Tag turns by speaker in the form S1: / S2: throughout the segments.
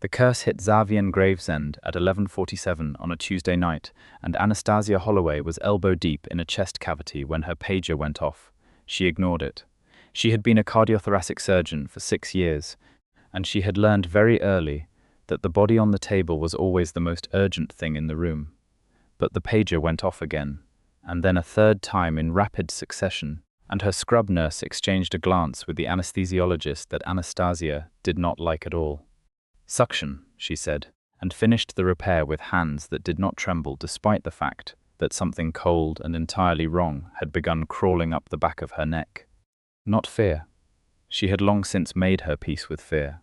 S1: The curse hit Xavian Gravesend at 11:47 on a Tuesday night, and Anastasia Holloway was elbow-deep in a chest cavity when her pager went off. She ignored it. She had been a cardiothoracic surgeon for 6 years, and she had learned very early that the body on the table was always the most urgent thing in the room. But the pager went off again, and then a third time in rapid succession, and her scrub nurse exchanged a glance with the anesthesiologist that Anastasia did not like at all. "Suction," she said, and finished the repair with hands that did not tremble despite the fact that something cold and entirely wrong had begun crawling up the back of her neck. Not fear. She had long since made her peace with fear.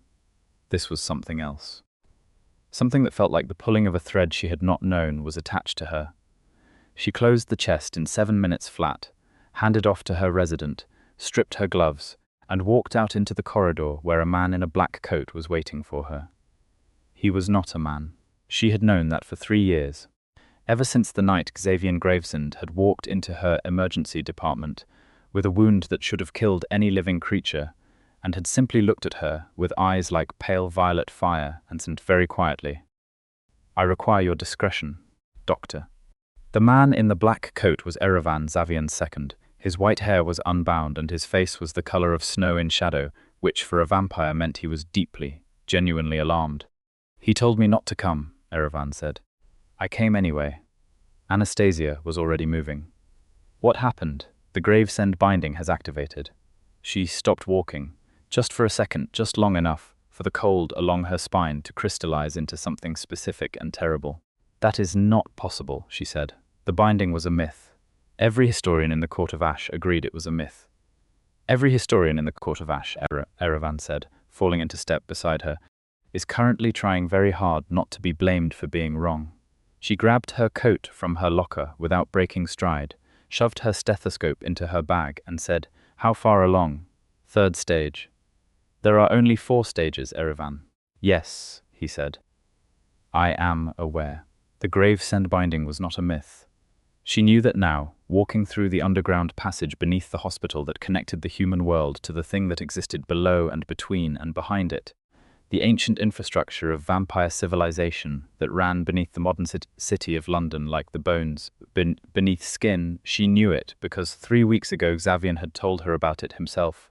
S1: This was something else. Something that felt like the pulling of a thread she had not known was attached to her. She closed the chest in 7 minutes flat, handed off to her resident, stripped her gloves, and walked out into the corridor where a man in a black coat was waiting for her. He was not a man. She had known that for 3 years. Ever since the night Xavian Gravesend had walked into her emergency department with a wound that should have killed any living creature, and had simply looked at her with eyes like pale violet fire and said very quietly, "I require your discretion, doctor." The man in the black coat was Xavian II. His white hair was unbound and his face was the color of snow in shadow, which for a vampire meant he was deeply, genuinely alarmed. "He told me not to come," Xavian said. "I came anyway." Anastasia was already moving. "What happened? The Gravesend binding has activated." She stopped walking, just for a second, just long enough for the cold along her spine to crystallize into something specific and terrible. "That is not possible," she said. "The binding was a myth." Every historian in the Court of Ash agreed it was a myth. "Every historian in the Court of Ash," Xavian said, falling into step beside her, "is currently trying very hard not to be blamed for being wrong." She grabbed her coat from her locker without breaking stride, shoved her stethoscope into her bag and said, "How far along?" "3rd stage." "There are only 4 stages, Xavian." "Yes," he said. "I am aware." The Gravesend binding was not a myth. She knew that now, walking through the underground passage beneath the hospital that connected the human world to the thing that existed below and between and behind it, the ancient infrastructure of vampire civilization that ran beneath the modern city of London like the bones beneath skin, she knew it because 3 weeks ago Xavian had told her about it himself.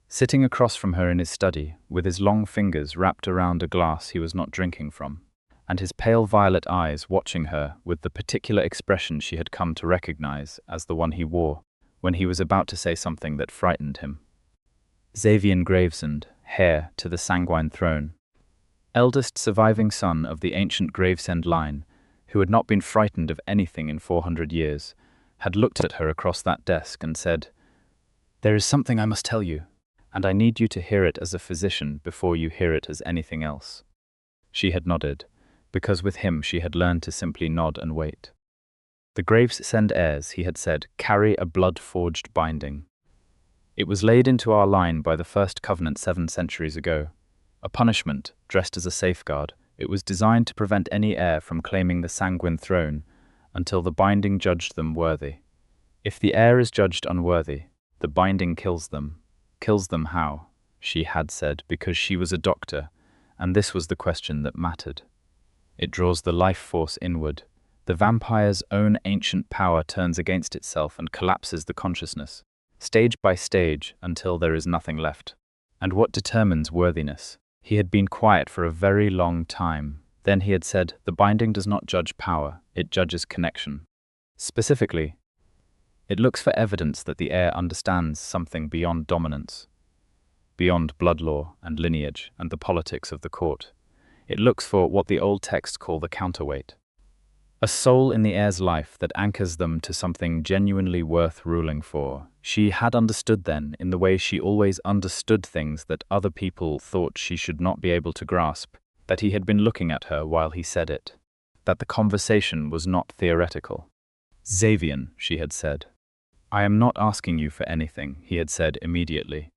S1: Sitting across from her in his study, with his long fingers wrapped around a glass he was not drinking from, and his pale violet eyes watching her with the particular expression she had come to recognize as the one he wore when he was about to say something that frightened him. Xavian Gravesend, heir to the sanguine throne, eldest surviving son of the ancient Gravesend line, who had not been frightened of anything in 400 years, had looked at her across that desk and said, "There is something I must tell you, and I need you to hear it as a physician before you hear it as anything else." She had nodded, because with him she had learned to simply nod and wait. "The Gravesend heirs," he had said, "carry a blood-forged binding. It was laid into our line by the first covenant 7 centuries ago. A punishment, dressed as a safeguard, it was designed to prevent any heir from claiming the sanguine throne until the binding judged them worthy. If the heir is judged unworthy, the binding kills them. Kills them how? She had said, because she was a doctor, and this was the question that mattered. It draws the life force inward. The vampire's own ancient power turns against itself and collapses the consciousness, stage by stage, until there is nothing left. And what determines worthiness? He had been quiet for a very long time. Then he had said, "The binding does not judge power, it judges connection." Specifically, it looks for evidence that the heir understands something beyond dominance, beyond blood law and lineage and the politics of the court. It looks for what the old texts call the counterweight. A soul in the heir's life that anchors them to something genuinely worth ruling for. She had understood then, in the way she always understood things that other people thought she should not be able to grasp, that he had been looking at her while he said it, that the conversation was not theoretical. "Xavian," she had said. "I am not asking you for anything," he had said immediately,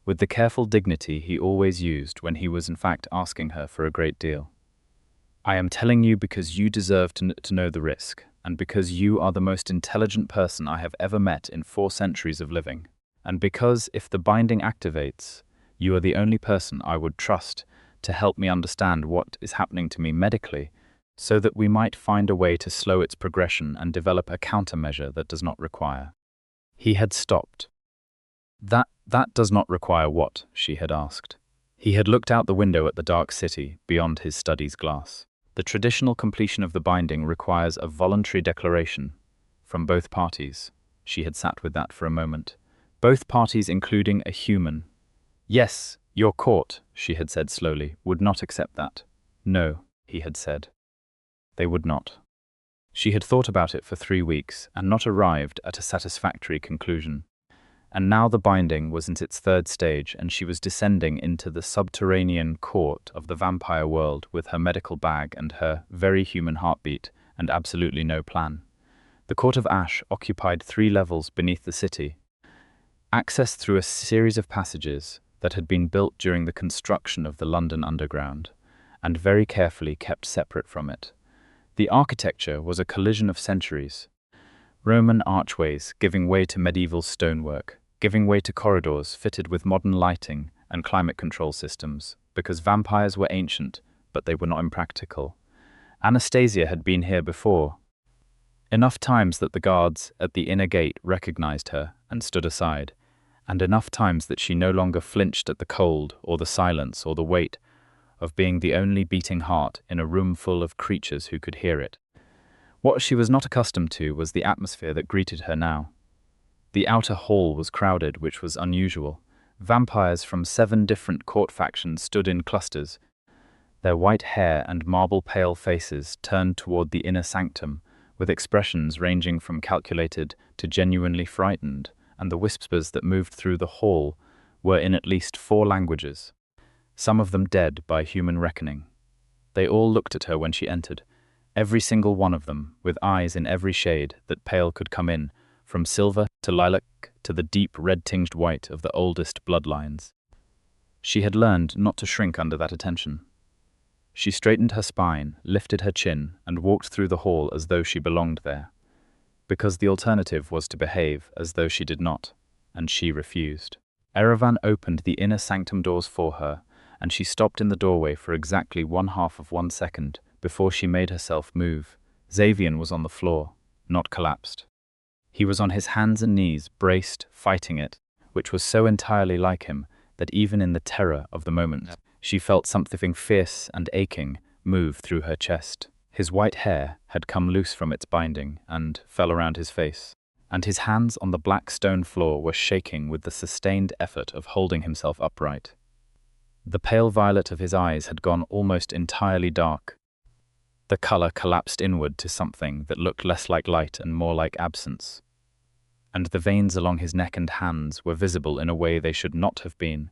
S1: with the careful dignity he always used when he was in fact asking her for a great deal. "I am telling you because you deserve to know the risk, and because you are the most intelligent person I have ever met in 4 centuries of living, and because if the binding activates, you are the only person I would trust to help me understand what is happening to me medically, so that we might find a way to slow its progression and develop a countermeasure that does not require. He had stopped. That does not require what? She had asked. He had looked out the window at the dark city beyond his study's glass. The traditional completion of the binding requires a voluntary declaration from both parties. She had sat with that for a moment. Both parties including a human. Yes, your court, she had said slowly, would not accept that. No, he had said. They would not. She had thought about it for 3 weeks and not arrived at a satisfactory conclusion. And now the binding was in its 3rd stage, and she was descending into the subterranean court of the vampire world with her medical bag and her very human heartbeat and absolutely no plan. The Court of Ash occupied 3 levels beneath the city, accessed through a series of passages that had been built during the construction of the London Underground, and very carefully kept separate from it. The architecture was a collision of centuries. Roman archways giving way to medieval stonework, giving way to corridors fitted with modern lighting and climate control systems, because vampires were ancient, but they were not impractical. Anastasia had been here before. Enough times that the guards at the inner gate recognized her and stood aside, and enough times that she no longer flinched at the cold or the silence or the weight of being the only beating heart in a room full of creatures who could hear it. What she was not accustomed to was the atmosphere that greeted her now. The outer hall was crowded, which was unusual. Vampires from 7 different court factions stood in clusters, their white hair and marble-pale faces turned toward the inner sanctum, with expressions ranging from calculated to genuinely frightened, and the whispers that moved through the hall were in at least 4 languages, some of them dead by human reckoning. They all looked at her when she entered, every single one of them, with eyes in every shade that pale could come in, from silver to lilac to the deep red-tinged white of the oldest bloodlines. She had learned not to shrink under that attention. She straightened her spine, lifted her chin, and walked through the hall as though she belonged there, because the alternative was to behave as though she did not, and she refused. Erevan opened the inner sanctum doors for her, and she stopped in the doorway for exactly 1/2 second before she made herself move. Xavian was on the floor, not collapsed. He was on his hands and knees, braced, fighting it, which was so entirely like him that even in the terror of the moment, she felt something fierce and aching move through her chest. His white hair had come loose from its binding and fell around his face, and his hands on the black stone floor were shaking with the sustained effort of holding himself upright. The pale violet of his eyes had gone almost entirely dark. The color collapsed inward to something that looked less like light and more like absence, and the veins along his neck and hands were visible in a way they should not have been,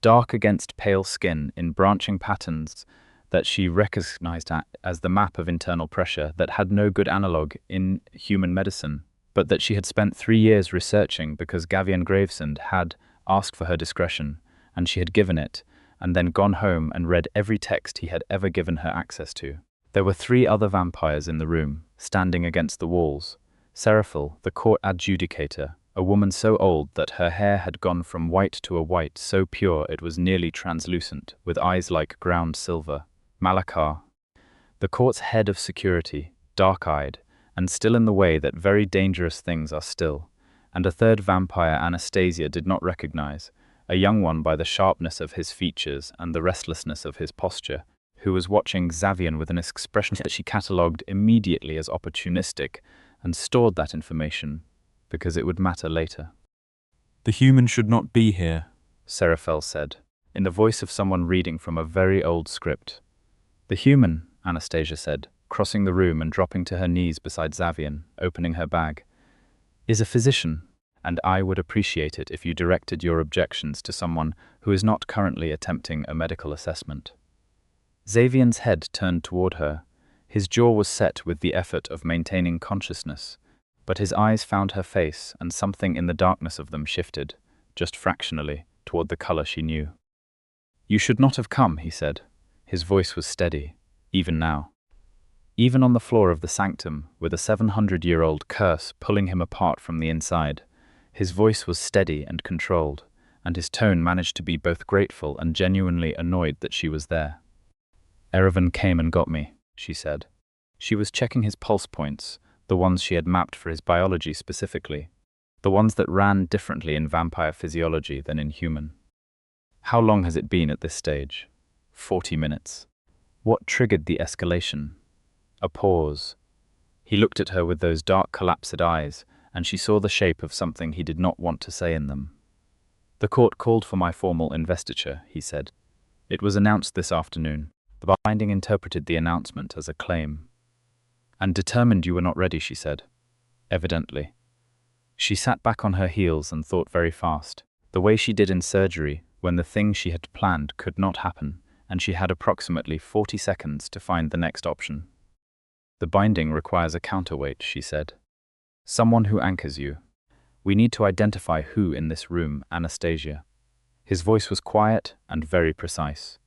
S1: dark against pale skin in branching patterns that she recognized as the map of internal pressure that had no good analogue in human medicine, but that she had spent 3 years researching because Xavian Gravesend had asked for her discretion, and she had given it, and then gone home and read every text he had ever given her access to. There were 3 other vampires in the room, standing against the walls. Seraphil, the court adjudicator, a woman so old that her hair had gone from white to a white so pure it was nearly translucent, with eyes like ground silver. Malakar, the court's head of security, dark-eyed, and still in the way that very dangerous things are still, and a 3rd vampire Anastasia did not recognize, a young one by the sharpness of his features and the restlessness of his posture, who was watching Xavian with an expression that she catalogued immediately as opportunistic and stored that information because it would matter later.
S2: "The human should not be here,"
S1: Seraphil said, in the voice of someone reading from a very old script. "The human," Anastasia said, crossing the room and dropping to her knees beside Xavian, opening her bag, "is a physician, and I would appreciate it if you directed your objections to someone who is not currently attempting a medical assessment." Xavian's head turned toward her. His jaw was set with the effort of maintaining consciousness, but his eyes found her face, and something in the darkness of them shifted, just fractionally, toward the color she knew. "You should not have come," he said. His voice was steady, even now. Even on the floor of the sanctum, with a 700-year-old curse pulling him apart from the inside, his voice was steady and controlled, and his tone managed to be both grateful and genuinely annoyed that she was there. "Erevan came and got me," she said. She was checking his pulse points, the ones she had mapped for his biology specifically, the ones that ran differently in vampire physiology than in human. "How long has it been at this stage?" 40 minutes. What triggered the escalation? A pause. He looked at her with those dark, collapsed eyes, and she saw the shape of something he did not want to say in them. "The court called for my formal investiture," he said. "It was announced this afternoon." The binding interpreted the announcement as a claim. "And determined you were not ready," she said. "Evidently." She sat back on her heels and thought very fast, the way she did in surgery when the thing she had planned could not happen, and she had approximately 40 seconds to find the next option. "The binding requires a counterweight," she said. "Someone who anchors you. We need to identify who in this room, Anastasia." His voice was quiet and very precise.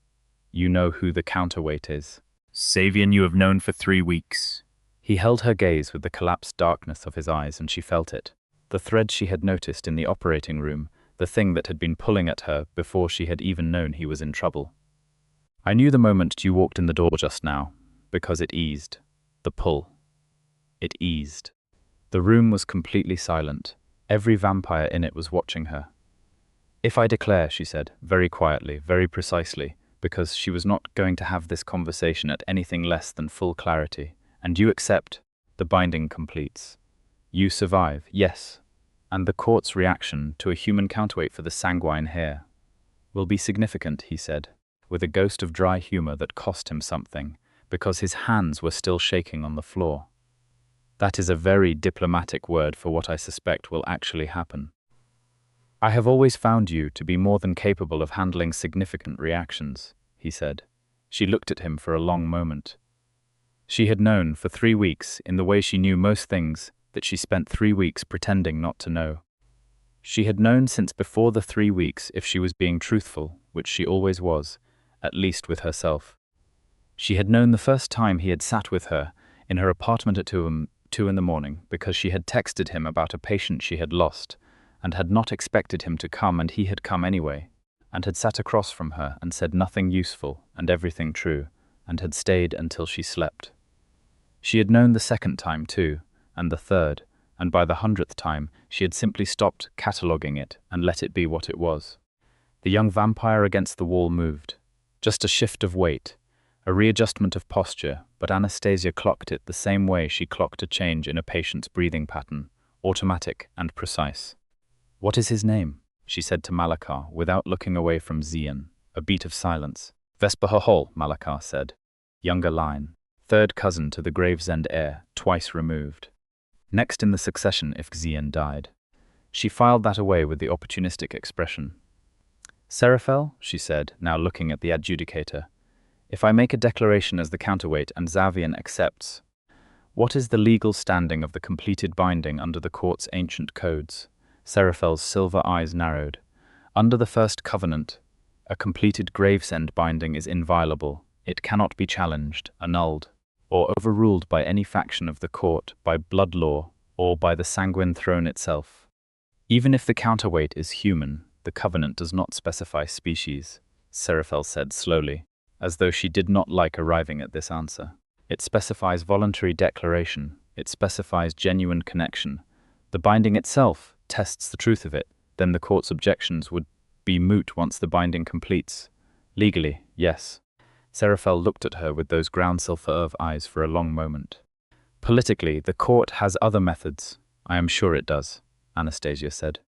S1: "You know who the counterweight is. Xavian you have known for 3 weeks. He held her gaze with the collapsed darkness of his eyes, and she felt it. The thread she had noticed in the operating room, the thing that had been pulling at her before she had even known he was in trouble. "I knew the moment you walked in the door just now, because it eased. The pull. It eased." The room was completely silent. Every vampire in it was watching her. "If I declare," she said, very quietly, very precisely, because she was not going to have this conversation at anything less than full clarity, "and you accept, the binding completes. You survive, yes, and the court's reaction to a human counterweight for the sanguine Heir will be significant," he said, with a ghost of dry humor that cost him something, because his hands were still shaking on the floor. "That is a very diplomatic word for what I suspect will actually happen. I have always found you to be more than capable of handling significant reactions," he said. She looked at him for a long moment. She had known for 3 weeks, in the way she knew most things, that she spent 3 weeks pretending not to know. She had known since before the 3 weeks if she was being truthful, which she always was, at least with herself. She had known the first time he had sat with her in her apartment at 2 in the morning because she had texted him about a patient she had lost and had not expected him to come, and he had come anyway, and had sat across from her and said nothing useful and everything true, and had stayed until she slept. She had known the second time too, and the third, and by the 100th time she had simply stopped cataloguing it and let it be what it was. The young vampire against the wall moved. Just a shift of weight, a readjustment of posture, but Anastasia clocked it the same way she clocked a change in a patient's breathing pattern, automatic and precise. "What is his name?" she said to Malakar without looking away from Xavian. A beat of silence. "Vesper Hahol," Malakar said. Younger line. Third cousin to the Gravesend heir, twice removed. Next in the succession if Xavian died. She filed that away with the opportunistic expression. "Serafel," she said, now looking at the adjudicator, "if I make a declaration as the counterweight and Xavian accepts, what is the legal standing of the completed binding under the court's ancient codes?" Serafel's silver eyes narrowed. "Under the first covenant, a completed Gravesend binding is inviolable. It cannot be challenged, annulled, or overruled by any faction of the court, by blood law, or by the sanguine throne itself. Even if the counterweight is human, the covenant does not specify species," Serafel said slowly, as though she did not like arriving at this answer. "It specifies voluntary declaration. It specifies genuine connection. The binding itself tests the truth of it. Then the court's objections would be moot once the binding completes. Legally, yes." Serafel looked at her with those ground silver eyes for a long moment. "Politically, the court has other methods." "I am sure it does," Anastasia said.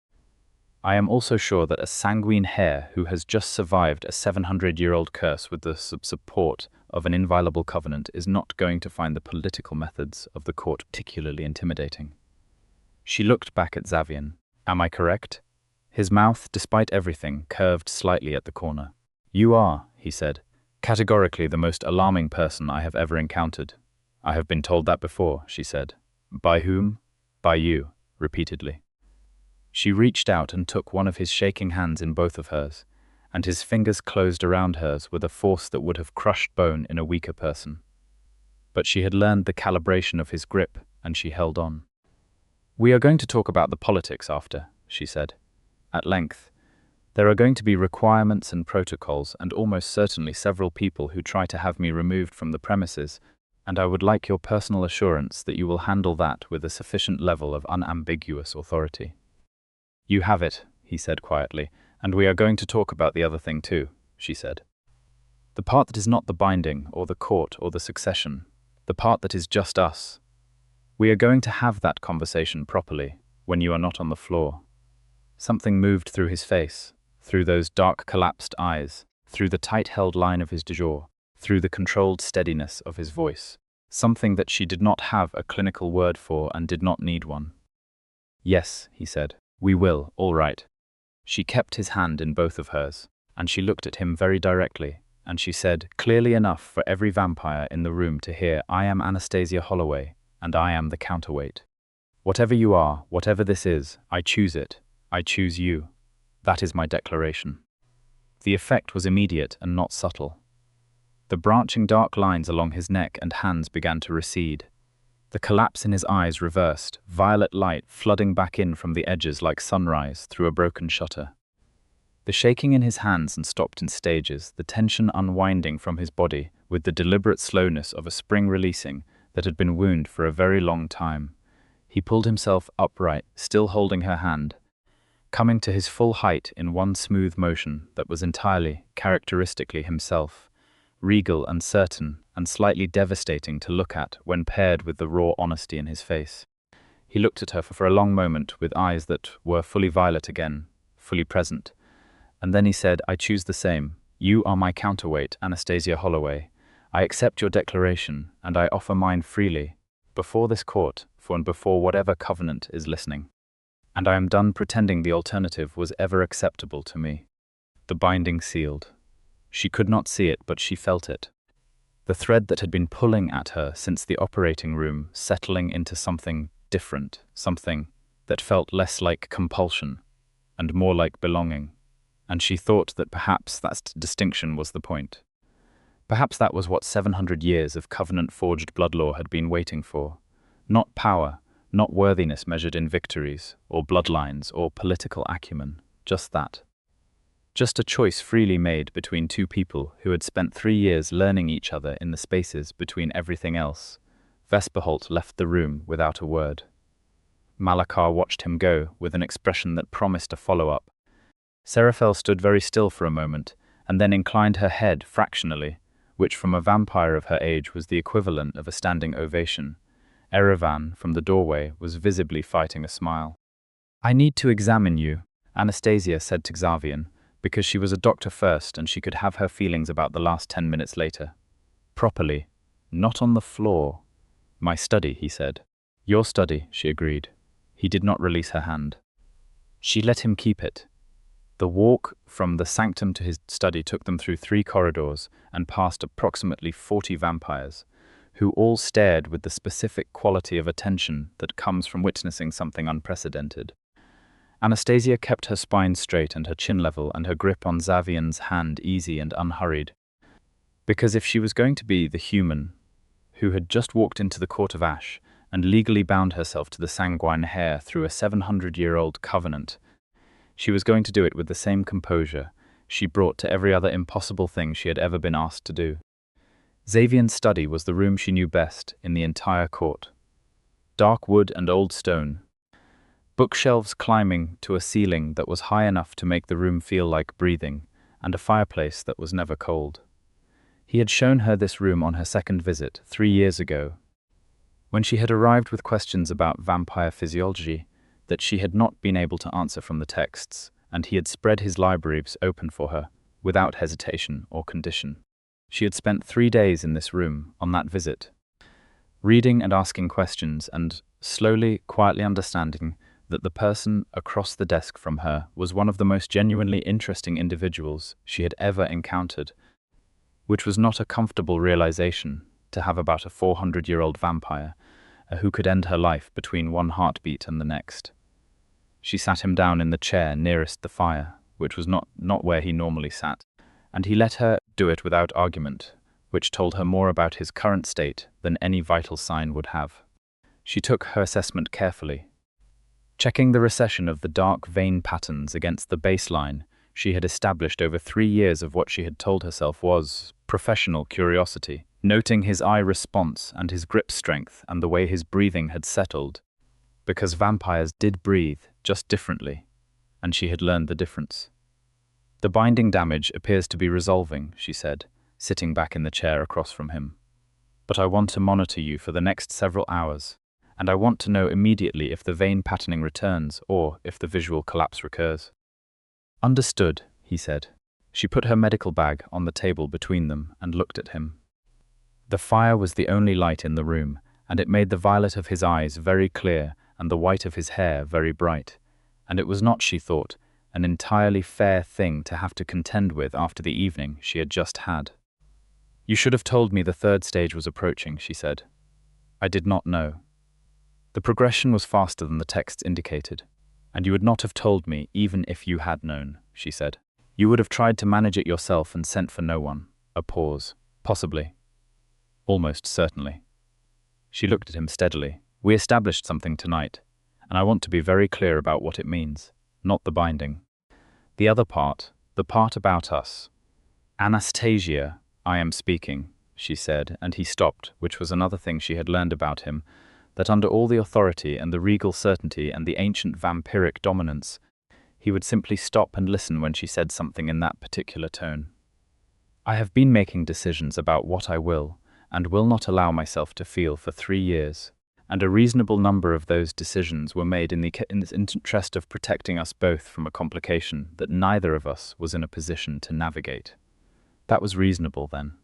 S1: "I am also sure that a sanguine Heir who has just survived a 700-year-old curse with the support of an inviolable covenant is not going to find the political methods of the court particularly intimidating." She looked back at Xavian. "Am I correct?" His mouth, despite everything, curved slightly at the corner. "You are," he said, "categorically the most alarming person I have ever encountered." "I have been told that before," she said. "By whom?" "By you," repeatedly. She reached out and took one of his shaking hands in both of hers, and his fingers closed around hers with a force that would have crushed bone in a weaker person. But she had learned the calibration of his grip, and she held on. "We are going to talk about the politics after," she said. "At length. There are going to be requirements and protocols, and almost certainly several people who try to have me removed from the premises, and I would like your personal assurance that you will handle that with a sufficient level of unambiguous authority." "You have it," he said quietly, "and we are going to talk about the other thing too," she said. "The part that is not the binding, or the court, or the succession. The part that is just us. We are going to have that conversation properly, when you are not on the floor." Something moved through his face, through those dark collapsed eyes, through the tight-held line of his jaw, through the controlled steadiness of his voice. Something that she did not have a clinical word for and did not need one. "Yes," he said, "we will, all right." She kept his hand in both of hers, and she looked at him very directly, and she said, clearly enough for every vampire in the room to hear, "I am Anastasia Holloway, and I am the Counterweight. Whatever you are, whatever this is, I choose it. I choose you. That is my declaration." The effect was immediate and not subtle. The branching dark lines along his neck and hands began to recede. The collapse in his eyes reversed, violet light flooding back in from the edges like sunrise through a broken shutter. The shaking in his hands and stopped in stages, the tension unwinding from his body with the deliberate slowness of a spring releasing that had been wound for a very long time. He pulled himself upright, still holding her hand, coming to his full height in one smooth motion that was entirely, characteristically himself, regal and certain, and slightly devastating to look at when paired with the raw honesty in his face. He looked at her for a long moment with eyes that were fully violet again, fully present, and then he said, "I choose the same. You are my counterweight, Anastasia Holloway. I accept your declaration, and I offer mine freely, before this court, and before whatever covenant is listening. And I am done pretending the alternative was ever acceptable to me." The binding sealed. She could not see it, but she felt it. The thread that had been pulling at her since the operating room settling into something different, something that felt less like compulsion and more like belonging. And she thought that perhaps that distinction was the point. Perhaps that was what 700 years of covenant-forged blood law had been waiting for. Not power, not worthiness measured in victories, or bloodlines, or political acumen, just that. Just a choice freely made between two people who had spent 3 years learning each other in the spaces between everything else. Vesperholt left the room without a word. Malachar watched him go with an expression that promised a follow-up. Seraphel stood very still for a moment, and then inclined her head fractionally, which from a vampire of her age was the equivalent of a standing ovation. Erevan, from the doorway, was visibly fighting a smile. "I need to examine you," Anastasia said to Xavian, because she was a doctor first and she could have her feelings about the last 10 minutes later. "Properly. Not on the floor." "My study," he said. "Your study," she agreed. He did not release her hand. She let him keep it. The walk from the sanctum to his study took them through 3 corridors and past approximately 40 vampires, who all stared with the specific quality of attention that comes from witnessing something unprecedented. Anastasia kept her spine straight and her chin level and her grip on Xavian's hand easy and unhurried. Because if she was going to be the human who had just walked into the court of ash and legally bound herself to the sanguine Heir through a 700-year-old covenant, she was going to do it with the same composure she brought to every other impossible thing she had ever been asked to do. Xavian's study was the room she knew best in the entire court. Dark wood and old stone. Bookshelves climbing to a ceiling that was high enough to make the room feel like breathing, and a fireplace that was never cold. He had shown her this room on her second visit, 3 years ago, when she had arrived with questions about vampire physiology that she had not been able to answer from the texts, and he had spread his libraries open for her, without hesitation or condition. She had spent 3 days in this room on that visit, reading and asking questions and slowly, quietly understanding that the person across the desk from her was one of the most genuinely interesting individuals she had ever encountered, which was not a comfortable realization to have about a 400-year-old vampire who could end her life between one heartbeat and the next. She sat him down in the chair nearest the fire, which was not where he normally sat, and he let her do it without argument, which told her more about his current state than any vital sign would have. She took her assessment carefully. Checking the recession of the dark vein patterns against the baseline, she had established over 3 years of what she had told herself was professional curiosity, noting his eye response and his grip strength and the way his breathing had settled. Because vampires did breathe, just differently, and she had learned the difference. "The binding damage appears to be resolving," she said, sitting back in the chair across from him. "But I want to monitor you for the next several hours, and I want to know immediately if the vein patterning returns or if the visual collapse recurs." "Understood," he said. She put her medical bag on the table between them and looked at him. The fire was the only light in the room, and it made the violet of his eyes very clear and the white of his hair very bright, and it was not, she thought, an entirely fair thing to have to contend with after the evening she had just had. "You should have told me the third stage was approaching," she said. "I did not know. The progression was faster than the texts indicated, and you would not have told me even if you had known," she said. "You would have tried to manage it yourself and sent for no one." A pause. "Possibly. Almost certainly." She looked at him steadily. "We established something tonight, and I want to be very clear about what it means, not the binding. The other part, the part about us. Anastasia, I am speaking," she said, and he stopped, which was another thing she had learned about him, that under all the authority and the regal certainty and the ancient vampiric dominance, he would simply stop and listen when she said something in that particular tone. "I have been making decisions about what I will and will not allow myself to feel for 3 years, and a reasonable number of those decisions were made in the interest of protecting us both from a complication that neither of us was in a position to navigate. That was reasonable then.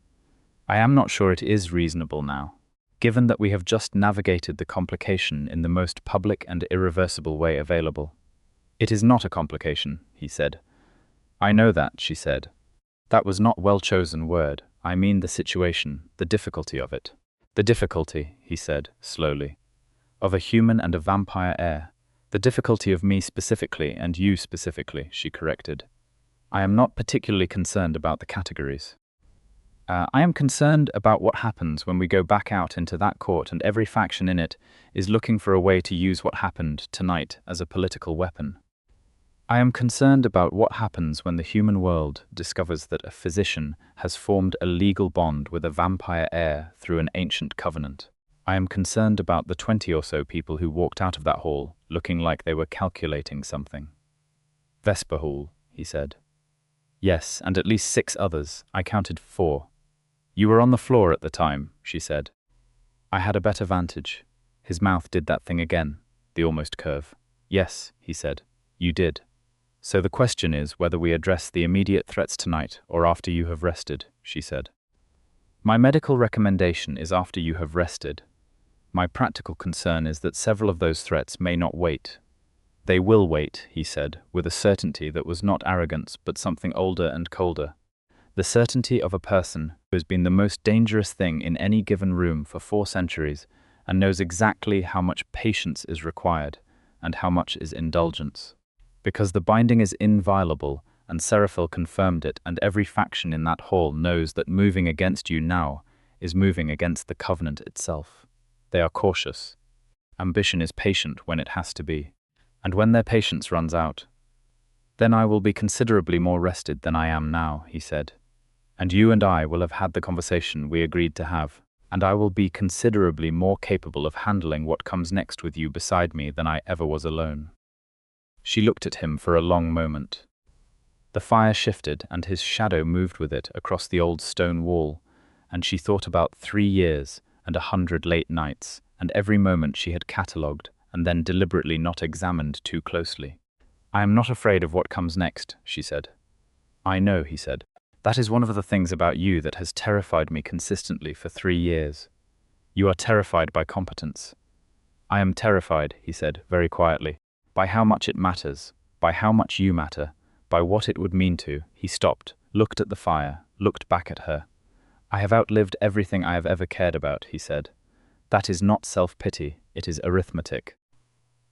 S1: I am not sure it is reasonable now, given that we have just navigated the complication in the most public and irreversible way available." "It is not a complication," he said. "I know that," she said. "That was not well-chosen word. I mean the situation, the difficulty of it." "The difficulty," he said, slowly, "of a human and a vampire heir. The difficulty of me specifically and you specifically," she corrected. "I am not particularly concerned about the categories. I am concerned about what happens when we go back out into that court and every faction in it is looking for a way to use what happened tonight as a political weapon. I am concerned about what happens when the human world discovers that a physician has formed a legal bond with a vampire heir through an ancient covenant. I am concerned about the 20 or so people who walked out of that hall looking like they were calculating something." "Vesper Hall," he said. "Yes, and at least 6 others. I counted 4. You were on the floor at the time," she said. "I had a better vantage." His mouth did that thing again, the almost curve. "Yes," he said, "you did. So the question is whether we address the immediate threats tonight or after you have rested," she said. "My medical recommendation is after you have rested. My practical concern is that several of those threats may not wait." "They will wait," he said, with a certainty that was not arrogance but something older and colder. The certainty of a person who has been the most dangerous thing in any given room for 4 centuries and knows exactly how much patience is required and how much is indulgence. Because the binding is inviolable, and Seraphil confirmed it, and every faction in that hall knows that moving against you now is moving against the covenant itself. They are cautious. Ambition is patient when it has to be. And when their patience runs out, "Then I will be considerably more rested than I am now," he said. "And you and I will have had the conversation we agreed to have, and I will be considerably more capable of handling what comes next with you beside me than I ever was alone." She looked at him for a long moment. The fire shifted, and his shadow moved with it across the old stone wall, and she thought about 3 years and 100 late nights, and every moment she had catalogued and then deliberately not examined too closely. "I am not afraid of what comes next," she said. "I know," he said. "That is one of the things about you that has terrified me consistently for 3 years. You are terrified by competence." "I am terrified," he said, very quietly, "by how much it matters, by how much you matter, by what it would mean to." He stopped, looked at the fire, looked back at her. "I have outlived everything I have ever cared about," he said. "That is not self-pity, it is arithmetic.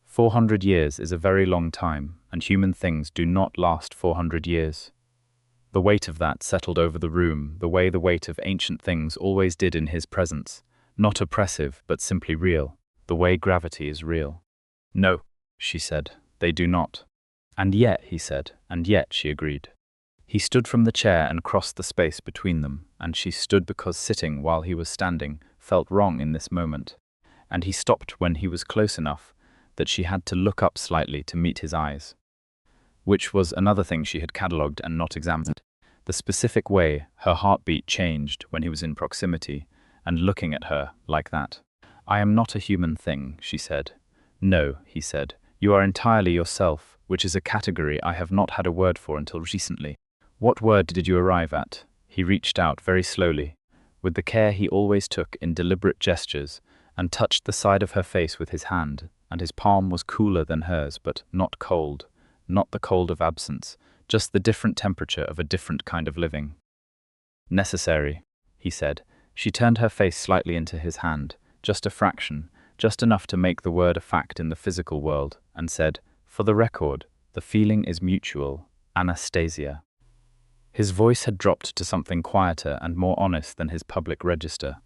S1: 400 years is a very long time, and human things do not last 400 years. The weight of that settled over the room the way the weight of ancient things always did in his presence, not oppressive, but simply real, the way gravity is real." "No," she said, "they do not. And yet, he said, and yet, she agreed. He stood from the chair and crossed the space between them, and she stood because sitting while he was standing felt wrong in this moment, and he stopped when he was close enough that she had to look up slightly to meet his eyes. Which was another thing she had catalogued and not examined. The specific way her heartbeat changed when he was in proximity and looking at her like that. "I am not a human thing," she said. "No," he said. "You are entirely yourself, which is a category I have not had a word for until recently." "What word did you arrive at?" He reached out very slowly, with the care he always took in deliberate gestures, and touched the side of her face with his hand, and his palm was cooler than hers, but not cold, not the cold of absence, just the different temperature of a different kind of living. "Necessary," he said. She turned her face slightly into his hand, just a fraction, just enough to make the word a fact in the physical world, and said, "For the record, the feeling is mutual, Anastasia." His voice had dropped to something quieter and more honest than his public register,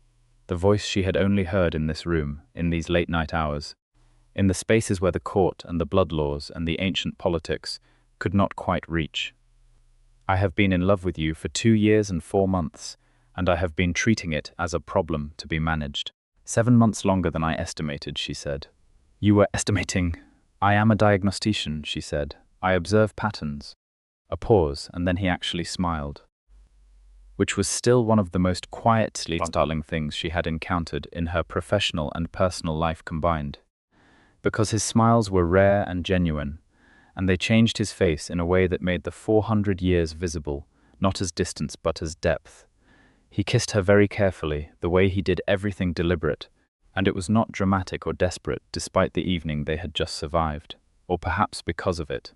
S1: the voice she had only heard in this room, in these late-night hours, in the spaces where the court and the blood laws and the ancient politics could not quite reach. "I have been in love with you for 2 years and 4 months, and I have been treating it as a problem to be managed. 7 months longer than I estimated," she said. "You were estimating." "I am a diagnostician," she said. "I observe patterns." A pause, and then he actually smiled, which was still one of the most quietly startling things she had encountered in her professional and personal life combined, because his smiles were rare and genuine, and they changed his face in a way that made the 400 years visible, not as distance but as depth. He kissed her very carefully, the way he did everything deliberate, and it was not dramatic or desperate despite the evening they had just survived, or perhaps because of it.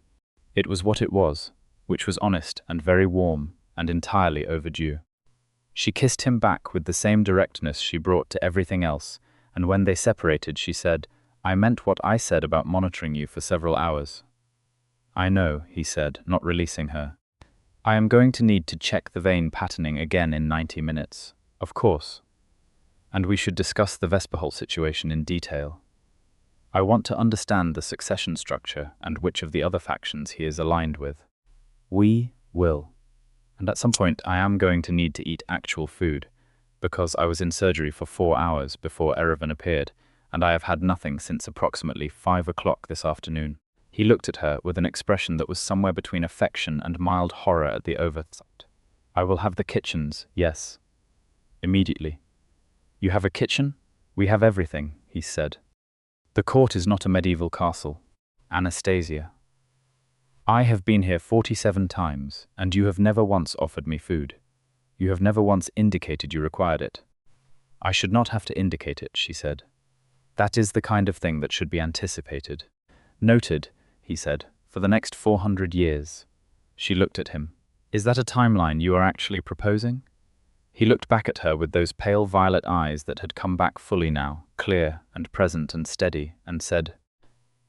S1: It was what it was, which was honest and very warm and entirely overdue. She kissed him back with the same directness she brought to everything else, and when they separated she said, "I meant what I said about monitoring you for several hours." "I know," he said, not releasing her. "I am going to need to check the vein patterning again in 90 minutes, of course. And we should discuss the Vesperhol situation in detail. I want to understand the succession structure and which of the other factions he is aligned with. We will. And at some point I am going to need to eat actual food, because I was in surgery for 4 hours before Erevan appeared, and I have had nothing since approximately 5 o'clock this afternoon." He looked at her with an expression that was somewhere between affection and mild horror at the oversight. "I will have the kitchens, yes. Immediately." "You have a kitchen? We have everything," he said. "The court is not a medieval castle. Anastasia. I have been here 47 times, and you have never once offered me food. You have never once indicated you required it." "I should not have to indicate it," she said. "That is the kind of thing that should be anticipated." "Noted," he said, "for the next 400 years. She looked at him. "Is that a timeline you are actually proposing?" He looked back at her with those pale violet eyes that had come back fully now, clear and present and steady, and said,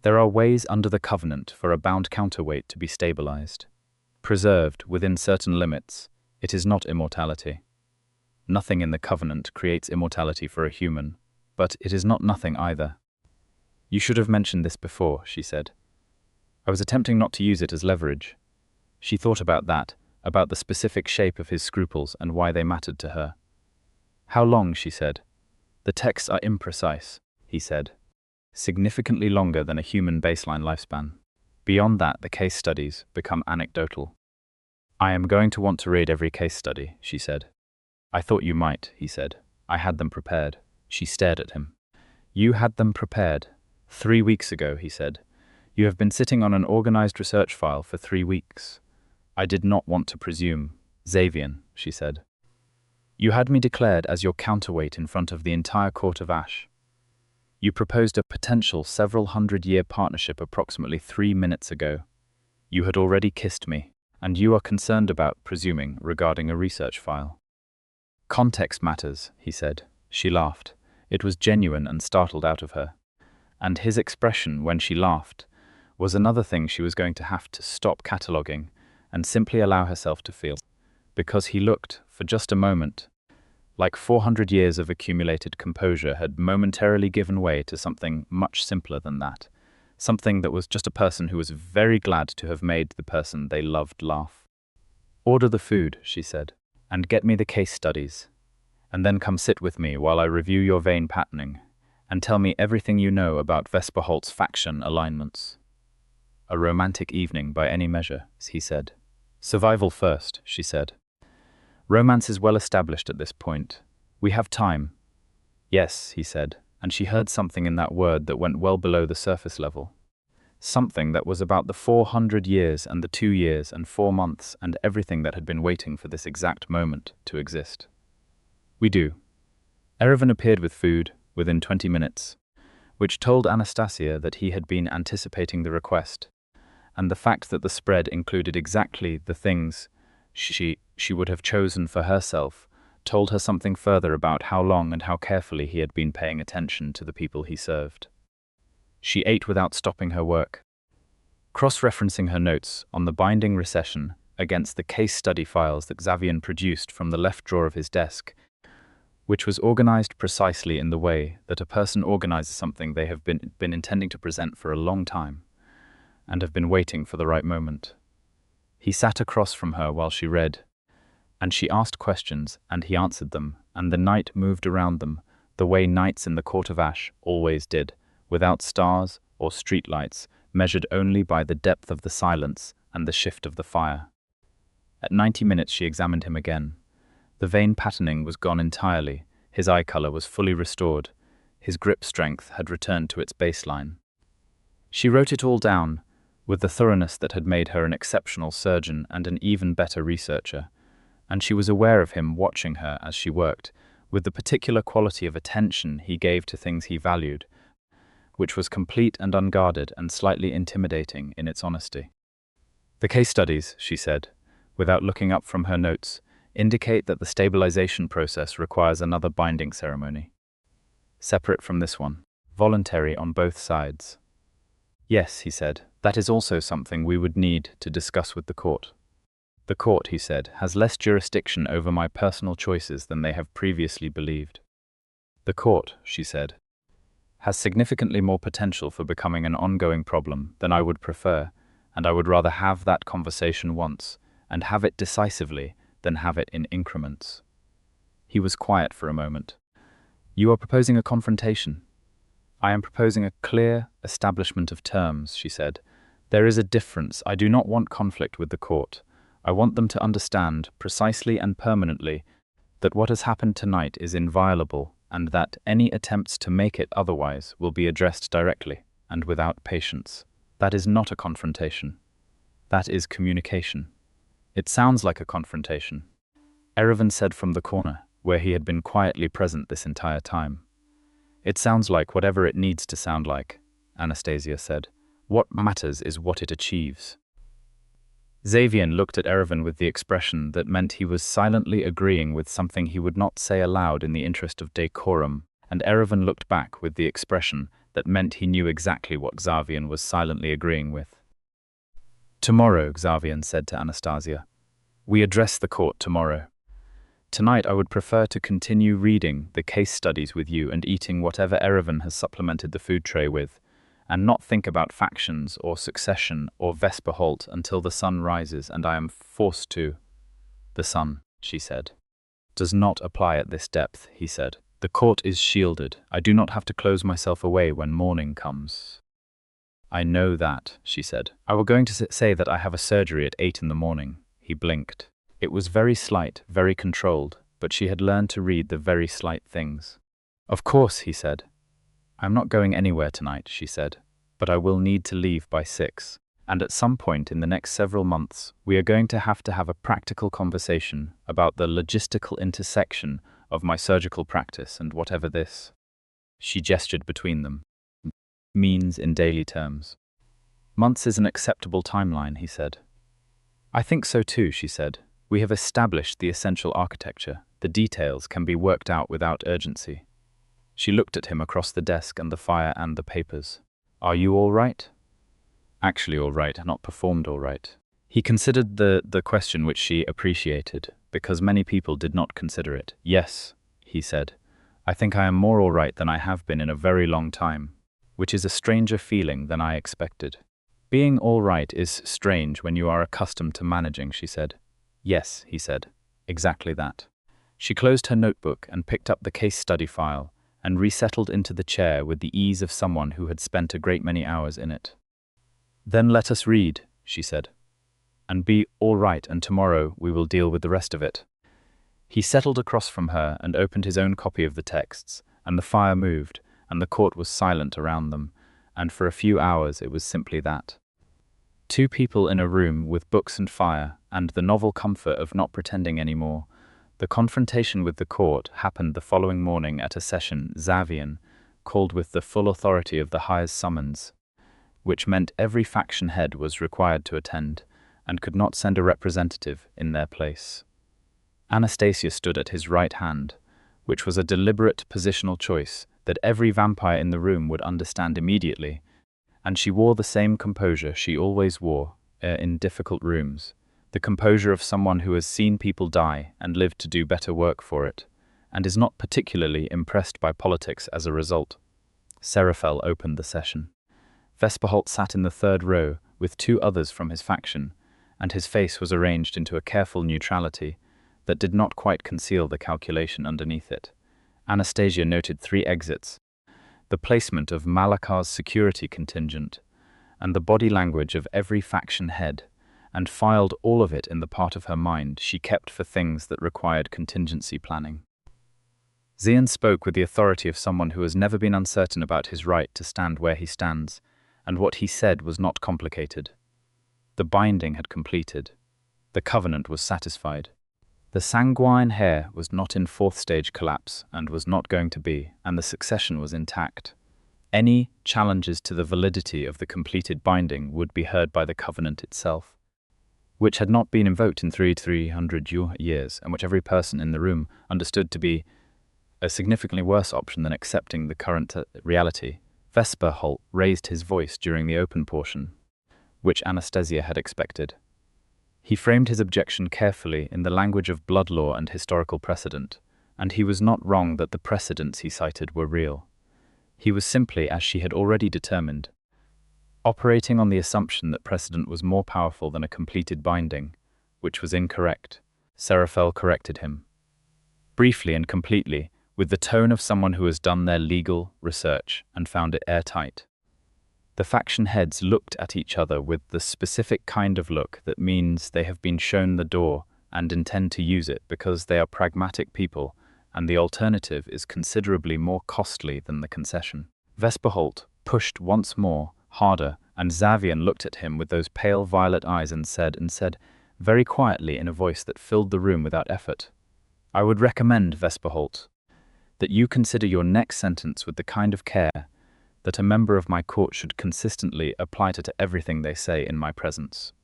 S1: "There are ways under the covenant for a bound counterweight to be stabilized. Preserved within certain limits, it is not immortality. Nothing in the covenant creates immortality for a human, but it is not nothing either." "You should have mentioned this before," she said. "I was attempting not to use it as leverage." She thought about that, about the specific shape of his scruples and why they mattered to her. "How long?" she said. "The texts are imprecise," he said. "Significantly longer than a human baseline lifespan. Beyond that, the case studies become anecdotal." "I am going to want to read every case study," she said. "I thought you might," he said. "I had them prepared." She stared at him. "You had them prepared? 3 weeks ago," he said. "You have been sitting on an organized research file for 3 weeks. I did not want to presume." "Xavian," she said. "You had me declared as your counterweight in front of the entire court of Ash. You proposed a potential several hundred-year partnership approximately 3 minutes ago. You had already kissed me, and you are concerned about presuming regarding a research file." "Context matters," he said. She laughed. It was genuine and startled out of her. And his expression when she laughed was another thing she was going to have to stop cataloguing and simply allow herself to feel. Because he looked, for just a moment, like 400 years of accumulated composure had momentarily given way to something much simpler than that, Something that was just a person who was very glad to have made the person they loved laugh. "Order the food," she said, "and get me the case studies. And then come sit with me while I review your vein patterning, and tell me everything you know about Vesperholt's faction alignments." "A romantic evening by any measure," he said. "Survival first," she said. "Romance is well established at this point. We have time." "Yes," he said, and she heard something in that word that went well below the surface level. Something that was about the 400 years and the 2 years and 4 months and everything that had been waiting for this exact moment to exist. "We do." Erevan appeared with food within 20 minutes, which told Anastasia that he had been anticipating the request, and the fact that the spread included exactly the things she would have chosen for herself told her something further about how long and how carefully he had been paying attention to the people he served. She ate without stopping her work, cross-referencing her notes on the binding recession against the case study files that Xavian produced from the left drawer of his desk, which was organized precisely in the way that a person organizes something they have been intending to present for a long time and have been waiting for the right moment. He sat across from her while she read, and she asked questions and he answered them, and the night moved around them the way nights in the Court of Ash always did, without stars or streetlights, measured only by the depth of the silence and the shift of the fire. At 90 minutes she examined him again. The vein patterning was gone entirely, his eye color was fully restored, his grip strength had returned to its baseline. She wrote it all down, with the thoroughness that had made her an exceptional surgeon and an even better researcher, and she was aware of him watching her as she worked, with the particular quality of attention he gave to things he valued, which was complete and unguarded and slightly intimidating in its honesty. "The case studies," she said, without looking up from her notes, "indicate that the stabilization process requires another binding ceremony. Separate from this one, voluntary on both sides." "Yes," he said, "that is also something we would need to discuss with the court." "The court," he said, "has less jurisdiction over my personal choices than they have previously believed." "The court," she said, "has significantly more potential for becoming an ongoing problem than I would prefer, and I would rather have that conversation once, and have it decisively, than have it in increments." He was quiet for a moment. "You are proposing a confrontation?" "I am proposing a clear establishment of terms," she said. "There is a difference. I do not want conflict with the court. I want them to understand, precisely and permanently, that what has happened tonight is inviolable, and that any attempts to make it otherwise will be addressed directly, and without patience. That is not a confrontation. That is communication." "It sounds like a confrontation," Erevan said from the corner, where he had been quietly present this entire time. "It sounds like whatever it needs to sound like," Anastasia said. "What matters is what it achieves." Xavian looked at Erevan with the expression that meant he was silently agreeing with something he would not say aloud in the interest of decorum, and Erevan looked back with the expression that meant he knew exactly what Xavian was silently agreeing with. "Tomorrow," Xavian said to Anastasia. "We address the court tomorrow. Tonight I would prefer to continue reading the case studies with you and eating whatever Erevan has supplemented the food tray with, and not think about factions or succession or Vesperholt until the sun rises and I am forced to." "The sun," she said, "does not apply at this depth," he said. "The court is shielded. I do not have to close myself away when morning comes." "I know that," she said. "I were going to say that I have a surgery at 8 in the morning." He blinked. It was very slight, very controlled, but she had learned to read the very slight things. "Of course," he said. "I'm not going anywhere tonight," she said, "but I will need to leave by 6. And at some point in the next several months, we are going to have a practical conversation about the logistical intersection of my surgical practice and whatever this," she gestured between them, "means in daily terms." "Months is an acceptable timeline," he said. "I think so too," she said. "We have established the essential architecture. The details can be worked out without urgency." She looked at him across the desk and the fire and the papers. "Are you all right?" "Actually all right, not performed all right." He considered the question, which she appreciated, because many people did not consider it. "Yes," he said. "I think I am more all right than I have been in a very long time." which is a stranger feeling than I expected. Being all right is strange when you are accustomed to managing, she said. Yes, he said. Exactly that. She closed her notebook and picked up the case study file and resettled into the chair with the ease of someone who had spent a great many hours in it. Then let us read, she said. And be all right, and tomorrow we will deal with the rest of it. He settled across from her and opened his own copy of the texts, and the fire moved, and the court was silent around them, and for a few hours it was simply that. Two people in a room with books and fire, and the novel comfort of not pretending anymore. The confrontation with the court happened the following morning at a session Xavian called with the full authority of the Heir's summons, which meant every faction head was required to attend, and could not send a representative in their place. Anastasia stood at his right hand, which was a deliberate positional choice that every vampire in the room would understand immediately, and she wore the same composure she always wore in difficult rooms, the composure of someone who has seen people die and lived to do better work for it, and is not particularly impressed by politics as a result. Serafel opened the session. Vesperholt sat in the third row with two others from his faction, and his face was arranged into a careful neutrality that did not quite conceal the calculation underneath it. Anastasia noted 3 exits, the placement of Malakar's security contingent, and the body language of every faction head, and filed all of it in the part of her mind she kept for things that required contingency planning. Xavian spoke with the authority of someone who has never been uncertain about his right to stand where he stands, and what he said was not complicated. The binding had completed. The covenant was satisfied. The sanguine Heir was not in 4th stage collapse and was not going to be, and the succession was intact. Any challenges to the validity of the completed binding would be heard by the covenant itself, which had not been invoked in 300 years, and which every person in the room understood to be a significantly worse option than accepting the current reality. Vesperholt raised his voice during the open portion, which Anastasia had expected. He framed his objection carefully in the language of blood law and historical precedent, and he was not wrong that the precedents he cited were real. He was simply, as she had already determined, operating on the assumption that precedent was more powerful than a completed binding, which was incorrect. Serafel corrected him, briefly and completely, with the tone of someone who has done their legal research and found it airtight. The faction heads looked at each other with the specific kind of look that means they have been shown the door and intend to use it because they are pragmatic people, and the alternative is considerably more costly than the concession. Vesperholt pushed once more, harder, and Xavian looked at him with those pale violet eyes and said very quietly in a voice that filled the room without effort, "I would recommend, Vesperholt, that you consider your next sentence with the kind of care that a member of my court should consistently apply to everything they say in my presence."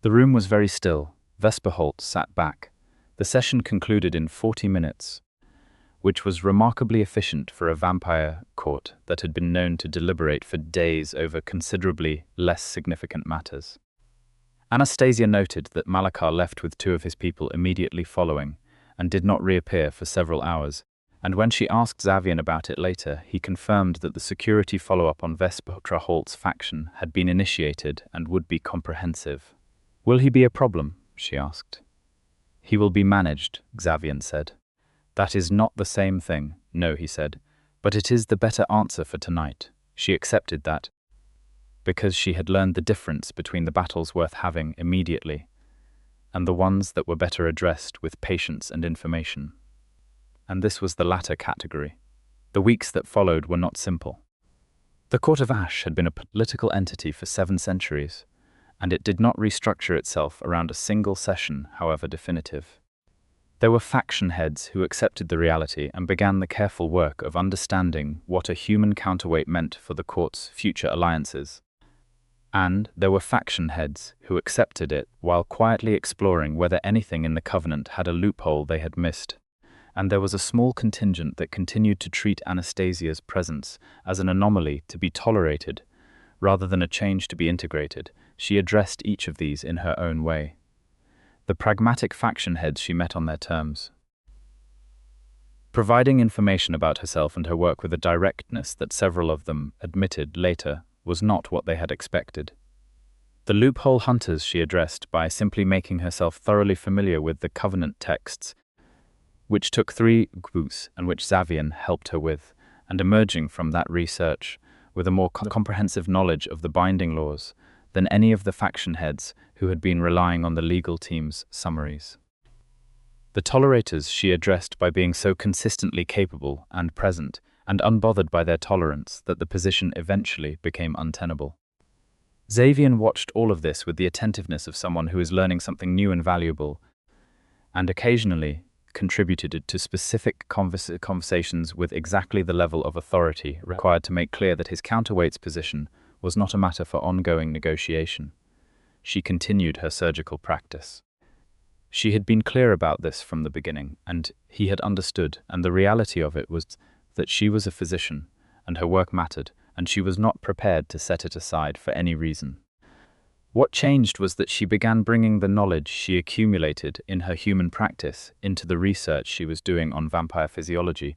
S1: The room was very still. Vesperholt sat back. The session concluded in 40 minutes, which was remarkably efficient for a vampire court that had been known to deliberate for days over considerably less significant matters. Anastasia noted that Malakar left with 2 of his people immediately following and did not reappear for several hours, and when she asked Xavian about it later, he confirmed that the security follow-up on Vesperholt's faction had been initiated and would be comprehensive. "Will he be a problem?" she asked. "He will be managed," Xavian said. "That is not the same thing." "No," he said, "but it is the better answer for tonight." She accepted that, because she had learned the difference between the battles worth having immediately and the ones that were better addressed with patience and information. And this was the latter category. The weeks that followed were not simple. The Court of Ash had been a political entity for 7 centuries, and it did not restructure itself around a single session, however definitive. There were faction heads who accepted the reality and began the careful work of understanding what a human counterweight meant for the court's future alliances. And there were faction heads who accepted it while quietly exploring whether anything in the covenant had a loophole they had missed. And there was a small contingent that continued to treat Anastasia's presence as an anomaly to be tolerated, rather than a change to be integrated. She addressed each of these in her own way. The pragmatic faction heads she met on their terms. Providing information about herself and her work with a directness that several of them admitted later was not what they had expected. The loophole hunters she addressed by simply making herself thoroughly familiar with the covenant texts, which took 3 books and which Xavian helped her with, and emerging from that research with a more comprehensive knowledge of the binding laws than any of the faction heads who had been relying on the legal team's summaries. The tolerators she addressed by being so consistently capable and present and unbothered by their tolerance that the position eventually became untenable. Xavian watched all of this with the attentiveness of someone who is learning something new and valuable, and occasionally contributed to specific conversations with exactly the level of authority required to make clear that his counterweight's position was not a matter for ongoing negotiation. She continued her surgical practice. She had been clear about this from the beginning, and he had understood, and the reality of it was that she was a physician, and her work mattered, and she was not prepared to set it aside for any reason. What changed was that she began bringing the knowledge she accumulated in her human practice into the research she was doing on vampire physiology,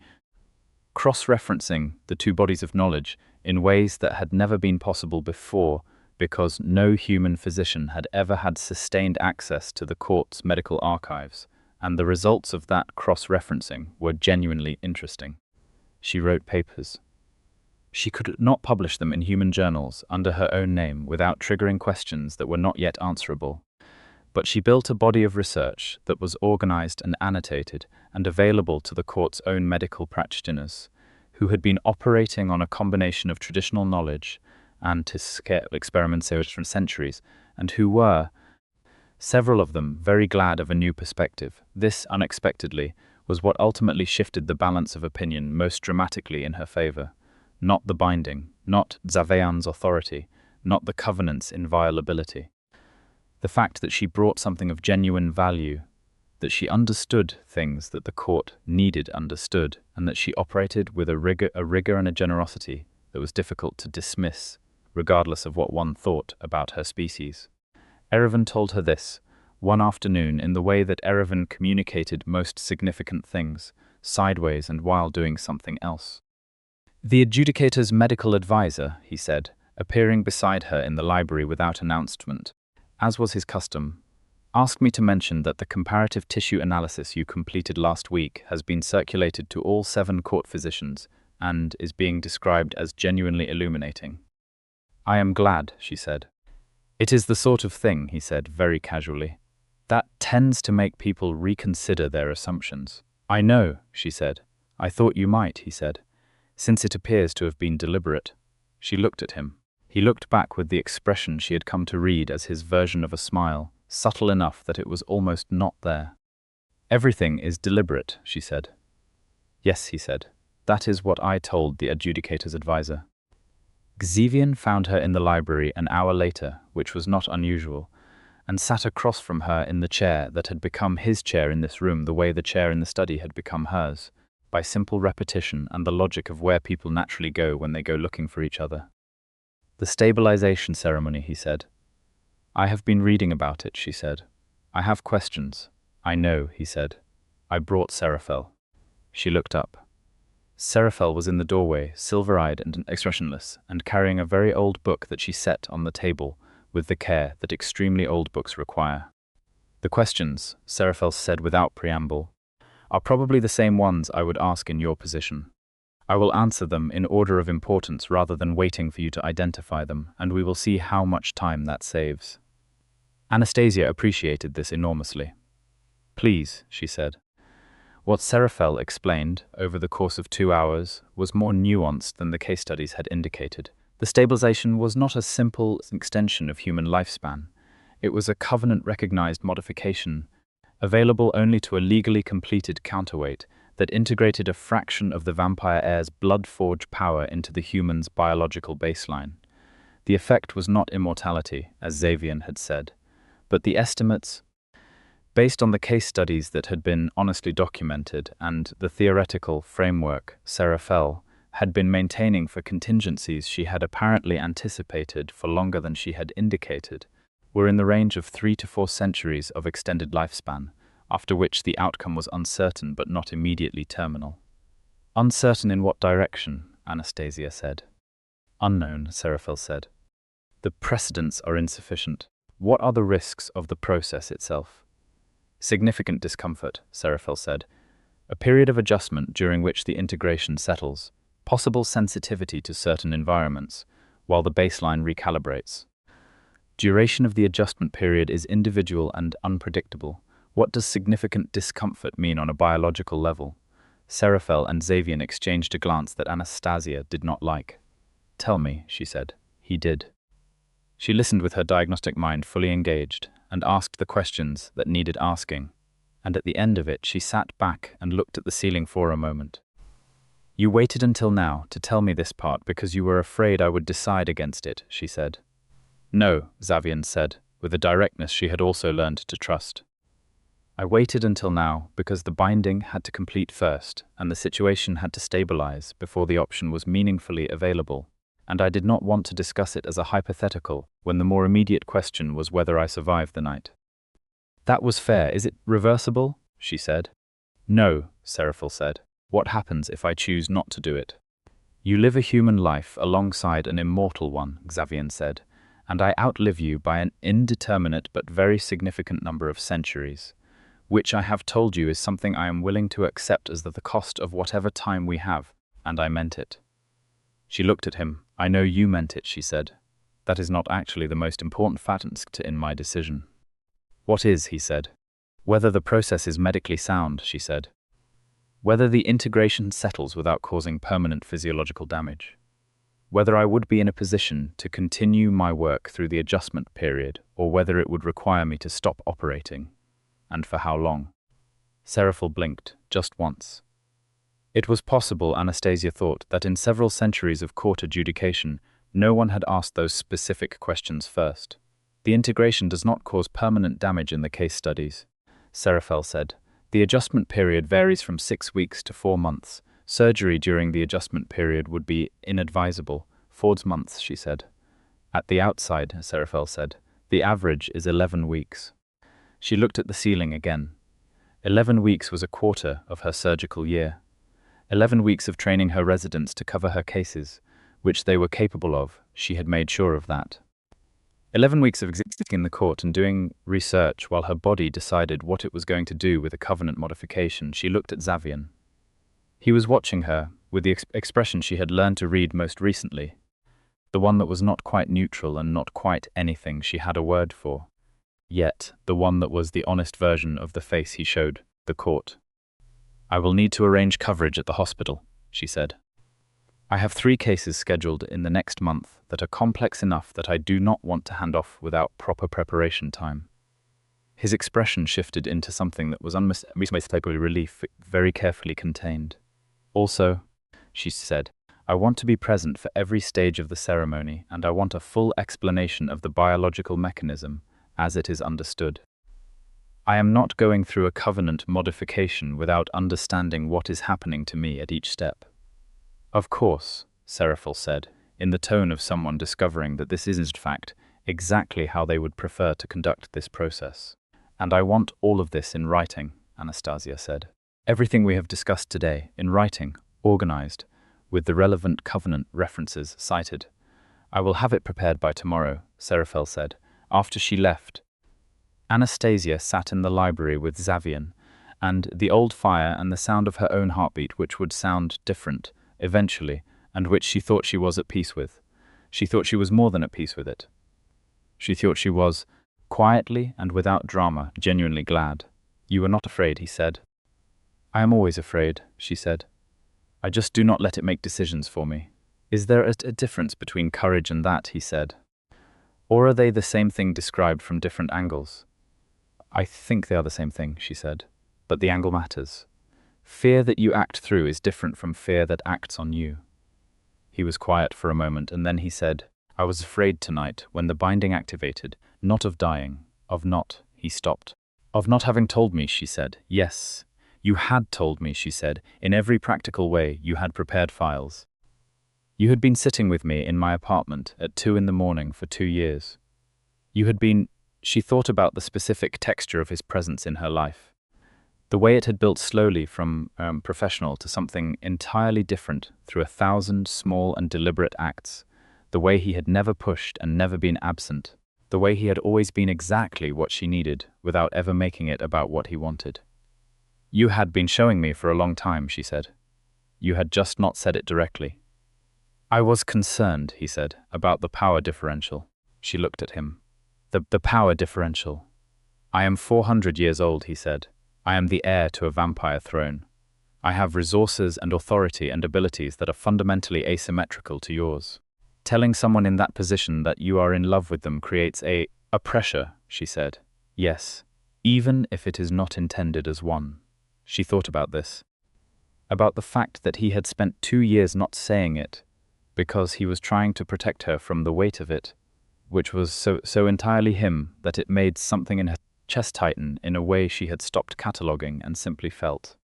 S1: cross-referencing the 2 bodies of knowledge in ways that had never been possible before because no human physician had ever had sustained access to the court's medical archives, and the results of that cross-referencing were genuinely interesting. She wrote papers. She could not publish them in human journals under her own name without triggering questions that were not yet answerable. But she built a body of research that was organized and annotated and available to the court's own medical practitioners, who had been operating on a combination of traditional knowledge and to scale experiments from centuries, and who were, several of them, very glad of a new perspective. This, unexpectedly, was what ultimately shifted the balance of opinion most dramatically in her favor. Not the binding, not Xavian's authority, not the covenant's inviolability. The fact that she brought something of genuine value, that she understood things that the court needed understood, and that she operated with a rigor and a generosity that was difficult to dismiss, regardless of what one thought about her species. Erevan told her this one afternoon in the way that Erevan communicated most significant things, sideways and while doing something else. The adjudicator's medical advisor, he said, appearing beside her in the library without announcement, as was his custom, asked me to mention that the comparative tissue analysis you completed last week has been circulated to all 7 court physicians and is being described as genuinely illuminating. I am glad, she said. It is the sort of thing, he said very casually, that tends to make people reconsider their assumptions. I know, she said. I thought you might, he said, since it appears to have been deliberate. She looked at him. He looked back with the expression she had come to read as his version of a smile, subtle enough that it was almost not there. Everything is deliberate, she said. Yes, he said. That is what I told the adjudicator's advisor. Xavian found her in the library an hour later, which was not unusual, and sat across from her in the chair that had become his chair in this room the way the chair in the study had become hers, by simple repetition and the logic of where people naturally go when they go looking for each other. The stabilization ceremony, he said. I have been reading about it, she said. I have questions. I know, he said. I brought Seraphel. She looked up. Seraphel was in the doorway, silver-eyed and expressionless, and carrying a very old book that she set on the table with the care that extremely old books require. The questions, Seraphel said without preamble, are probably the same ones I would ask in your position. I will answer them in order of importance rather than waiting for you to identify them, and we will see how much time that saves. Anastasia appreciated this enormously. Please, she said. What Seraphel explained over the course of 2 hours was more nuanced than the case studies had indicated. The stabilization was not a simple extension of human lifespan. It was a covenant-recognized modification, available only to a legally completed counterweight that integrated a fraction of the vampire heir's blood-forged power into the human's biological baseline. The effect was not immortality, as Xavian had said, but the estimates, based on the case studies that had been honestly documented and the theoretical framework Seraphel had been maintaining for contingencies she had apparently anticipated for longer than she had indicated, were in the range of 3 to 4 centuries of extended lifespan, after which the outcome was uncertain but not immediately terminal. Uncertain in what direction, Anastasia said. Unknown, Serafel said. The precedents are insufficient. What are the risks of the process itself? Significant discomfort, Serafel said. A period of adjustment during which the integration settles. Possible sensitivity to certain environments, while the baseline recalibrates. Duration of the adjustment period is individual and unpredictable. What does significant discomfort mean on a biological level? Serafel and Xavian exchanged a glance that Anastasia did not like. Tell me, she said. He did. She listened with her diagnostic mind fully engaged and asked the questions that needed asking. And at the end of it, she sat back and looked at the ceiling for a moment. You waited until now to tell me this part because you were afraid I would decide against it, she said. No, Xavian said, with a directness she had also learned to trust. I waited until now because the binding had to complete first and the situation had to stabilize before the option was meaningfully available, and I did not want to discuss it as a hypothetical when the more immediate question was whether I survived the night. That was fair. Is it reversible? She said. No, Serafel said. What happens if I choose not to do it? You live a human life alongside an immortal one, Xavian said, and I outlive you by an indeterminate but very significant number of centuries, which I have told you is something I am willing to accept as the cost of whatever time we have, and I meant it. She looked at him. I know you meant it, she said. That is not actually the most important factor in my decision. What is, he said. Whether the process is medically sound, she said. Whether the integration settles without causing permanent physiological damage. Whether I would be in a position to continue my work through the adjustment period, or whether it would require me to stop operating, and for how long. Serafel blinked, just once. It was possible, Anastasia thought, that in several centuries of court adjudication, no one had asked those specific questions first. The integration does not cause permanent damage in the case studies, Serafel said. The adjustment period varies from 6 weeks to 4 months. Surgery during the adjustment period would be inadvisable. 4 months, she said. At the outside, Serafel said, the average is 11 weeks. She looked at the ceiling again. 11 weeks was a quarter of her surgical year. 11 weeks of training her residents to cover her cases, which they were capable of. She had made sure of that. 11 weeks of existing in the court and doing research while her body decided what it was going to do with a covenant modification. She looked at Xavian. He was watching her, with the expression she had learned to read most recently, the one that was not quite neutral and not quite anything she had a word for, yet the one that was the honest version of the face he showed the court. I will need to arrange coverage at the hospital, she said. I have 3 cases scheduled in the next month that are complex enough that I do not want to hand off without proper preparation time. His expression shifted into something that was unmistakably relief, very carefully contained. Also, she said, I want to be present for every stage of the ceremony, and I want a full explanation of the biological mechanism as it is understood. I am not going through a covenant modification without understanding what is happening to me at each step. Of course, Serafel said, in the tone of someone discovering that this is in fact exactly how they would prefer to conduct this process. And I want all of this in writing, Anastasia said. Everything we have discussed today, in writing, organized, with the relevant covenant references cited. I will have it prepared by tomorrow, Serafel said. After she left, Anastasia sat in the library with Xavian, and the old fire and the sound of her own heartbeat, which would sound different, eventually, and which she thought she was at peace with. She thought she was more than at peace with it. She thought she was, quietly and without drama, genuinely glad. You are not afraid, he said. I am always afraid, she said. I just do not let it make decisions for me. Is there a difference between courage and that, he said. Or are they the same thing described from different angles? I think they are the same thing, she said. But the angle matters. Fear that you act through is different from fear that acts on you. He was quiet for a moment, and then he said, I was afraid tonight when the binding activated, not of dying, of not, he stopped. Of not having told me, she said. Yes, you had told me, she said. In every practical way, you had prepared files. You had been sitting with me in my apartment at 2 a.m. for 2 years. You had been, she thought about the specific texture of his presence in her life. The way it had built slowly from professional to something entirely different through 1,000 small and deliberate acts. The way he had never pushed and never been absent. The way he had always been exactly what she needed without ever making it about what he wanted. "You had been showing me for a long time," she said. "You had just not said it directly." "I was concerned," he said, "about the power differential." She looked at him. The power differential. "I am 400 years old," he said. "I am the heir to a vampire throne. I have resources and authority and abilities that are fundamentally asymmetrical to yours. Telling someone in that position that you are in love with them creates a pressure," she said. "Yes, even if it is not intended as one." She thought about this. About the fact that he had spent 2 years not saying it, because he was trying to protect her from the weight of it, which was so entirely him that it made something in her chest tighten in a way she had stopped cataloguing and simply felt.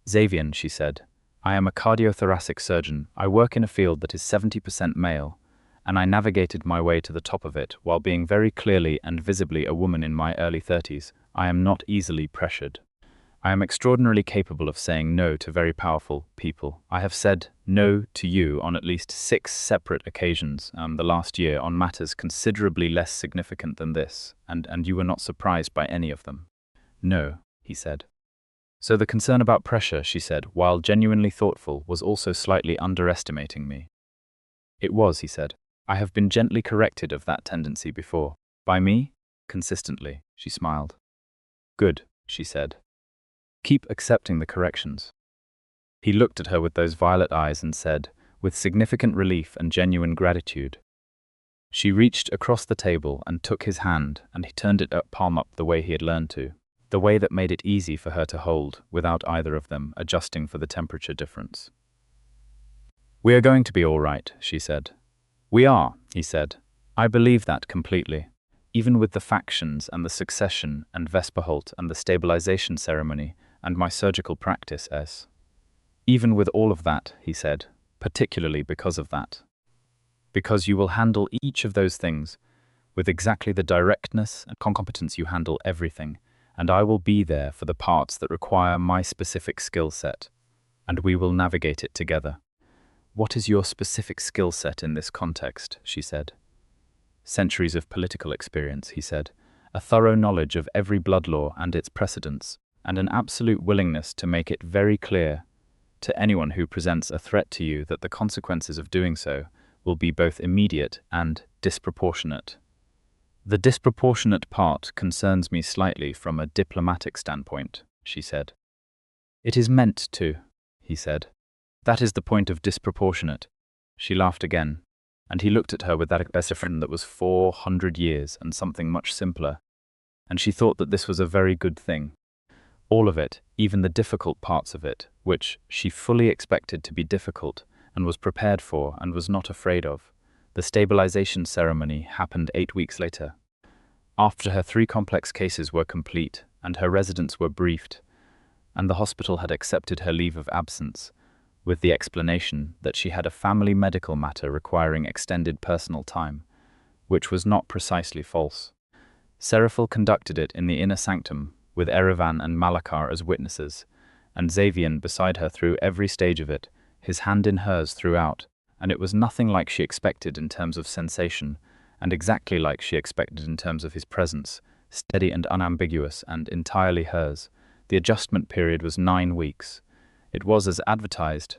S1: "Xavian," she said, "I am a cardiothoracic surgeon. I work in a field that is 70% male, and I navigated my way to the top of it while being very clearly and visibly a woman in my early 30s. I am not easily pressured. I am extraordinarily capable of saying no to very powerful people. I have said no to you on at least 6 separate occasions the last year on matters considerably less significant than this, and you were not surprised by any of them." "No," he said. "So the concern about pressure," she said, while genuinely thoughtful, was also slightly underestimating me." "It was," he said. "I have been gently corrected of that tendency before." "By me?" "Consistently," she smiled. "Good," she said. "Keep accepting the corrections." He looked at her with those violet eyes and said, with significant relief and genuine gratitude. She reached across the table and took his hand, and he turned it palm up the way he had learned to, the way that made it easy for her to hold, without either of them adjusting for the temperature difference. "We are going to be all right," she said. "We are," he said. "I believe that completely. Even with the factions and the succession and Vesperholt and the stabilization ceremony and my surgical practice as. Even with all of that," he said, "particularly because of that. Because you will handle each of those things with exactly the directness and competence you handle everything, and I will be there for the parts that require my specific skill set, and we will navigate it together." "What is your specific skill set in this context?" she said. "Centuries of political experience," he said, "a thorough knowledge of every blood law and its precedents, and an absolute willingness to make it very clear to anyone who presents a threat to you that the consequences of doing so will be both immediate and disproportionate." "The disproportionate part concerns me slightly from a diplomatic standpoint," she said. "It is meant to," he said. "That is the point of disproportionate." She laughed again, and he looked at her with that expression that was 400 years and something much simpler, and she thought that this was a very good thing. All of it, even the difficult parts of it, which she fully expected to be difficult and was prepared for and was not afraid of. The stabilization ceremony happened 8 weeks later. After her 3 complex cases were complete and her residents were briefed, and the hospital had accepted her leave of absence, with the explanation that she had a family medical matter requiring extended personal time, which was not precisely false. Serafil conducted it in the inner sanctum, with Erevan and Malakar as witnesses, and Xavian beside her through every stage of it, his hand in hers throughout, and it was nothing like she expected in terms of sensation, and exactly like she expected in terms of his presence, steady and unambiguous and entirely hers. The adjustment period was 9 weeks. It was as advertised,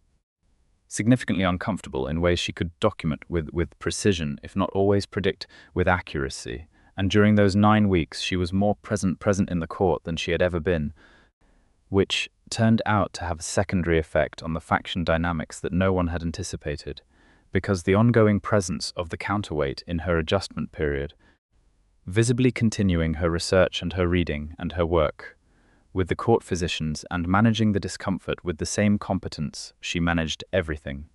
S1: significantly uncomfortable in ways she could document with precision, if not always predict with accuracy. And during those 9 weeks she was more present in the court than she had ever been, which turned out to have a secondary effect on the faction dynamics that no one had anticipated, because the ongoing presence of the counterweight in her adjustment period, visibly continuing her research and her reading and her work with the court physicians and managing the discomfort with the same competence she managed everything,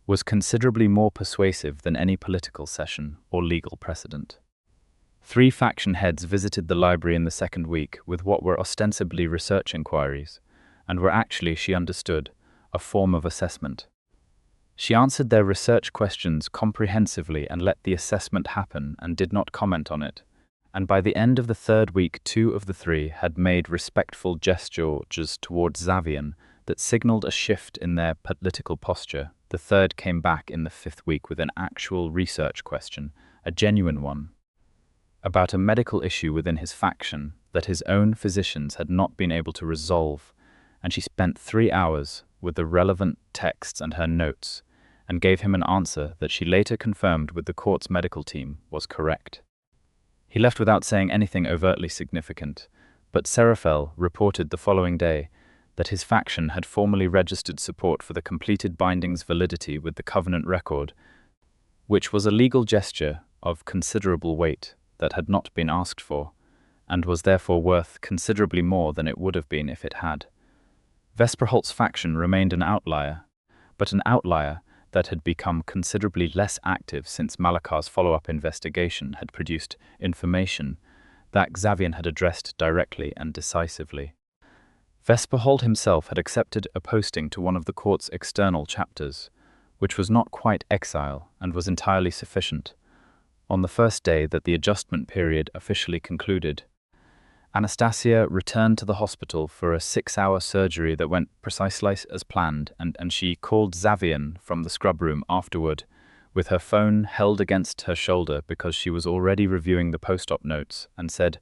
S1: was considerably more persuasive than any political session or legal precedent. 3 faction heads visited the library in the 2nd week with what were ostensibly research inquiries, and were actually, she understood, a form of assessment. She answered their research questions comprehensively and let the assessment happen and did not comment on it, and by the end of the third week 2 of the 3 had made respectful gestures towards Xavian that signaled a shift in their political posture. The third came back in the 5th week with an actual research question, a genuine one, about a medical issue within his faction that his own physicians had not been able to resolve, and she spent 3 hours with the relevant texts and her notes, and gave him an answer that she later confirmed with the court's medical team was correct. He left without saying anything overtly significant, but Serafel reported the following day that his faction had formally registered support for the completed binding's validity with the Covenant record, which was a legal gesture of considerable weight that had not been asked for, and was therefore worth considerably more than it would have been if it had. Vesperholt's faction remained an outlier, but an outlier that had become considerably less active since Malakar's follow-up investigation had produced information that Xavian had addressed directly and decisively. Vesperholt himself had accepted a posting to one of the court's external chapters, which was not quite exile and was entirely sufficient. On the first day that the adjustment period officially concluded, Anastasia returned to the hospital for a 6-hour surgery that went precisely as planned, and she called Xavian from the scrub room afterward, with her phone held against her shoulder because she was already reviewing the post-op notes, and said,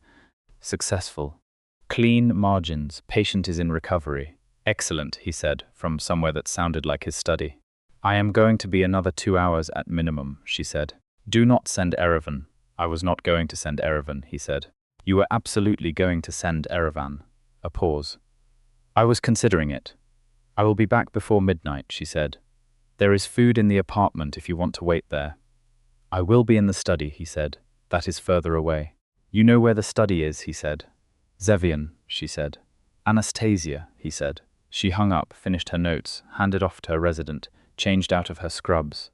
S1: "Successful. Clean margins. Patient is in recovery. Excellent," he said, from somewhere that sounded like his study. "I am going to be another 2 hours at minimum," she said. "Do not send Erevan." "I was not going to send Erevan," he said. "You were absolutely going to send Erevan." A pause. "I was considering it. I will be back before midnight," she said. "There is food in the apartment if you want to wait there." "I will be in the study," he said. "That is further away." "You know where the study is," he said. "Xavian," she said. "Anastasia," he said. She hung up, finished her notes, handed off to her resident, changed out of her scrubs,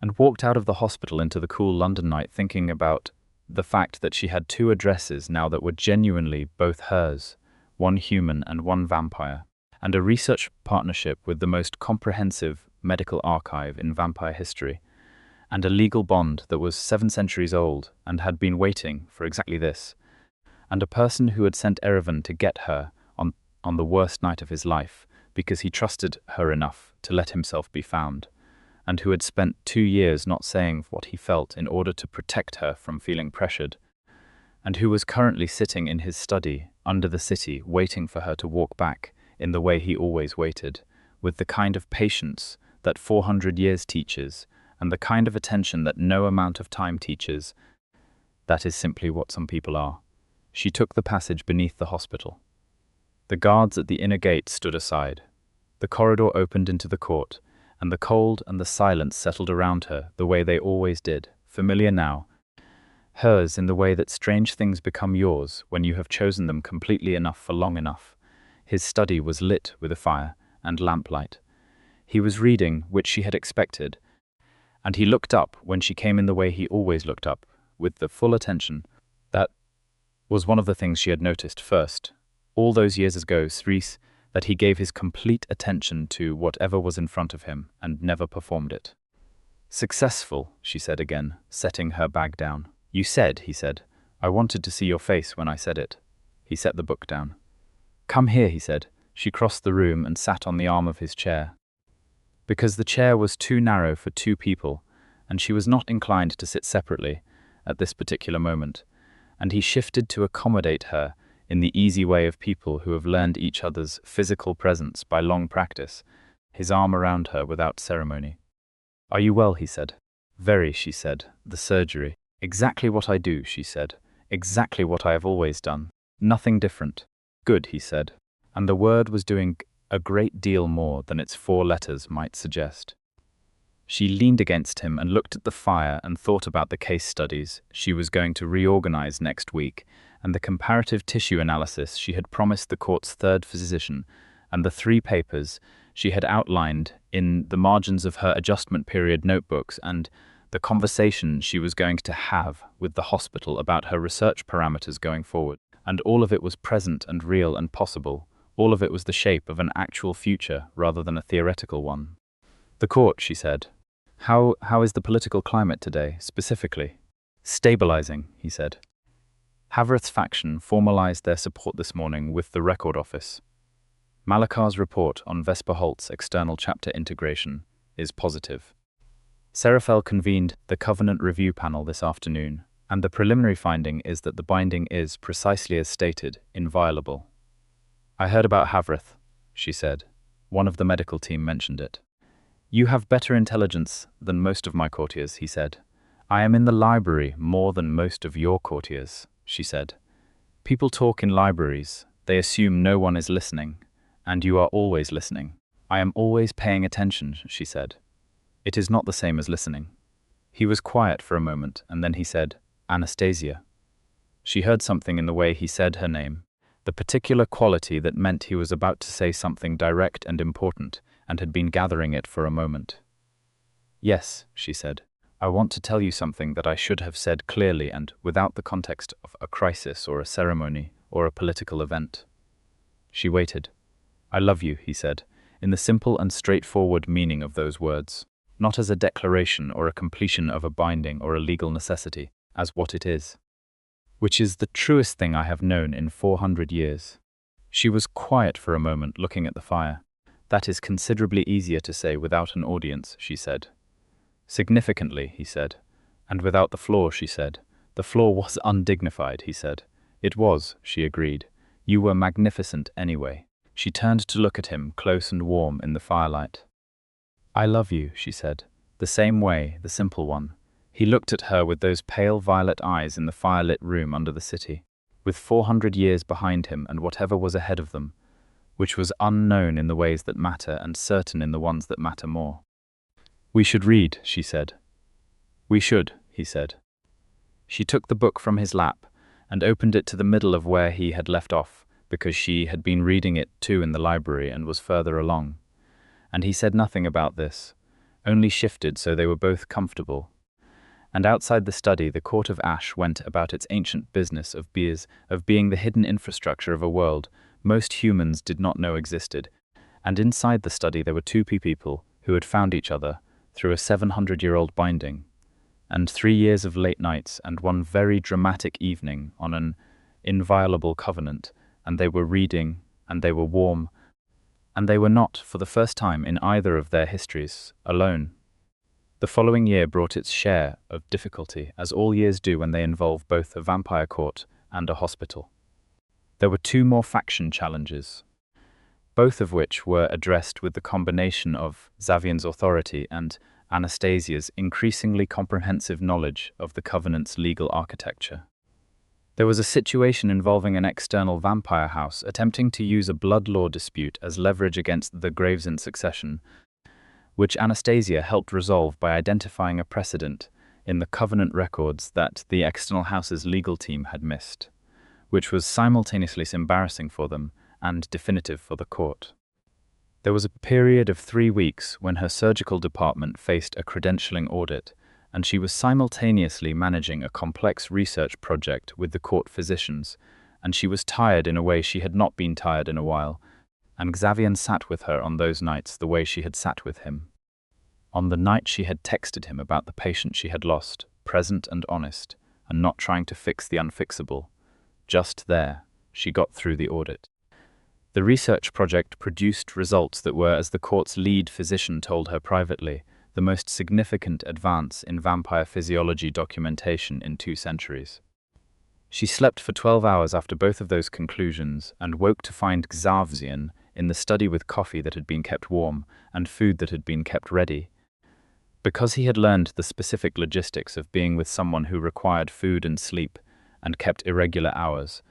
S1: and walked out of the hospital into the cool London night thinking about the fact that she had 2 addresses now that were genuinely both hers, one human and one vampire, and a research partnership with the most comprehensive medical archive in vampire history, and a legal bond that was 7 centuries old and had been waiting for exactly this, and a person who had sent Erevan to get her on the worst night of his life because he trusted her enough to let himself be found, and who had spent 2 years not saying what he felt in order to protect her from feeling pressured, and who was currently sitting in his study under the city waiting for her to walk back in the way he always waited, with the kind of patience that 400 years teaches, and the kind of attention that no amount of time teaches. That is simply what some people are. She took the passage beneath the hospital. The guards at the inner gate stood aside. The corridor opened into the court, and the cold and the silence settled around her the way they always did, familiar now, hers in the way that strange things become yours when you have chosen them completely enough for long enough. His study was lit with a fire and lamplight. He was reading, which she had expected, and he looked up when she came in the way he always looked up, with the full attention. That was one of the things she had noticed first, all those years ago, Sris, that he gave his complete attention to whatever was in front of him and never performed it. "Successful," she said again, setting her bag down. "You said," he said. "I wanted to see your face when I said it." He set the book down. "Come here," he said. She crossed the room and sat on the arm of his chair. Because the chair was too narrow for 2 people, and she was not inclined to sit separately at this particular moment, and he shifted to accommodate her in the easy way of people who have learned each other's physical presence by long practice, his arm around her without ceremony. "Are you well?" he said. "Very," she said. "The surgery." "Exactly what I do," she said. "Exactly what I have always done. Nothing different." "Good," he said. And the word was doing a great deal more than its 4 letters might suggest. She leaned against him and looked at the fire and thought about the case studies she was going to reorganize next week, and the comparative tissue analysis she had promised the court's 3rd physician, and the 3 papers she had outlined in the margins of her adjustment period notebooks, and the conversation she was going to have with the hospital about her research parameters going forward. And all of it was present and real and possible. All of it was the shape of an actual future rather than a theoretical one. "The court," she said. How is the political climate today, specifically?" "Stabilizing," he said. Havrith's faction formalized their support this morning with the Record Office. Malakar's report on Vesper Holt's external chapter integration is positive. Serafel convened the Covenant Review Panel this afternoon, and the preliminary finding is that the binding is, precisely as stated, inviolable. "I heard about Havrith," she said. One of the medical team mentioned it. "You have better intelligence than most of my courtiers," he said. "I am in the library more than most of your courtiers," she said. "People talk in libraries. They assume no one is listening, and you are always listening." "I am always paying attention," she said. "It is not the same as listening." He was quiet for a moment, and then he said, "Anastasia." She heard something in the way he said her name, the particular quality that meant he was about to say something direct and important, and had been gathering it for a moment. "Yes," she said. "I want to tell you something that I should have said clearly and without the context of a crisis or a ceremony or a political event." She waited. "I love you," he said, in the simple and straightforward meaning of those words, not as a declaration or a completion of a binding or a legal necessity, as what it is, which is the truest thing I have known in 400 years. She was quiet for a moment, looking at the fire. "That is considerably easier to say without an audience," she said. "Significantly," he said. "And without the floor," she said. "The floor was undignified," he said. "It was," she agreed. "You were magnificent anyway." She turned to look at him, close and warm in the firelight. "I love you," she said. "The same way, the simple one." He looked at her with those pale violet eyes in the firelit room under the city, with 400 years behind him and whatever was ahead of them, which was unknown in the ways that matter and certain in the ones that matter more. "We should read," she said. "We should," he said. She took the book from his lap and opened it to the middle of where he had left off, because she had been reading it too in the library and was further along. And he said nothing about this, only shifted so they were both comfortable. And outside the study, the Court of Ash went about its ancient business of being the hidden infrastructure of a world most humans did not know existed. And inside the study there were two people who had found each other through a 700-year-old binding, and 3 years of late nights and one very dramatic evening on an inviolable covenant, and they were reading, and they were warm, and they were not, for the first time in either of their histories, alone. The following year brought its share of difficulty, as all years do when they involve both a vampire court and a hospital. There were 2 more faction challenges, both of which were addressed with the combination of Xavian's authority and Anastasia's increasingly comprehensive knowledge of the Covenant's legal architecture. There was a situation involving an external vampire house attempting to use a blood law dispute as leverage against the Gravesend succession, which Anastasia helped resolve by identifying a precedent in the Covenant records that the external house's legal team had missed, which was simultaneously embarrassing for them and definitive for the court. There was a period of 3 weeks when her surgical department faced a credentialing audit, and she was simultaneously managing a complex research project with the court physicians, and she was tired in a way she had not been tired in a while, and Xavian sat with her on those nights the way she had sat with him. On the night she had texted him about the patient she had lost, present and honest, and not trying to fix the unfixable. Just there, she got through the audit. The research project produced results that were, as the court's lead physician told her privately, the most significant advance in vampire physiology documentation in 2 centuries. She slept for 12 hours after both of those conclusions and woke to find Xavian in the study with coffee that had been kept warm and food that had been kept ready. Because he had learned the specific logistics of being with someone who required food and sleep and kept irregular hours,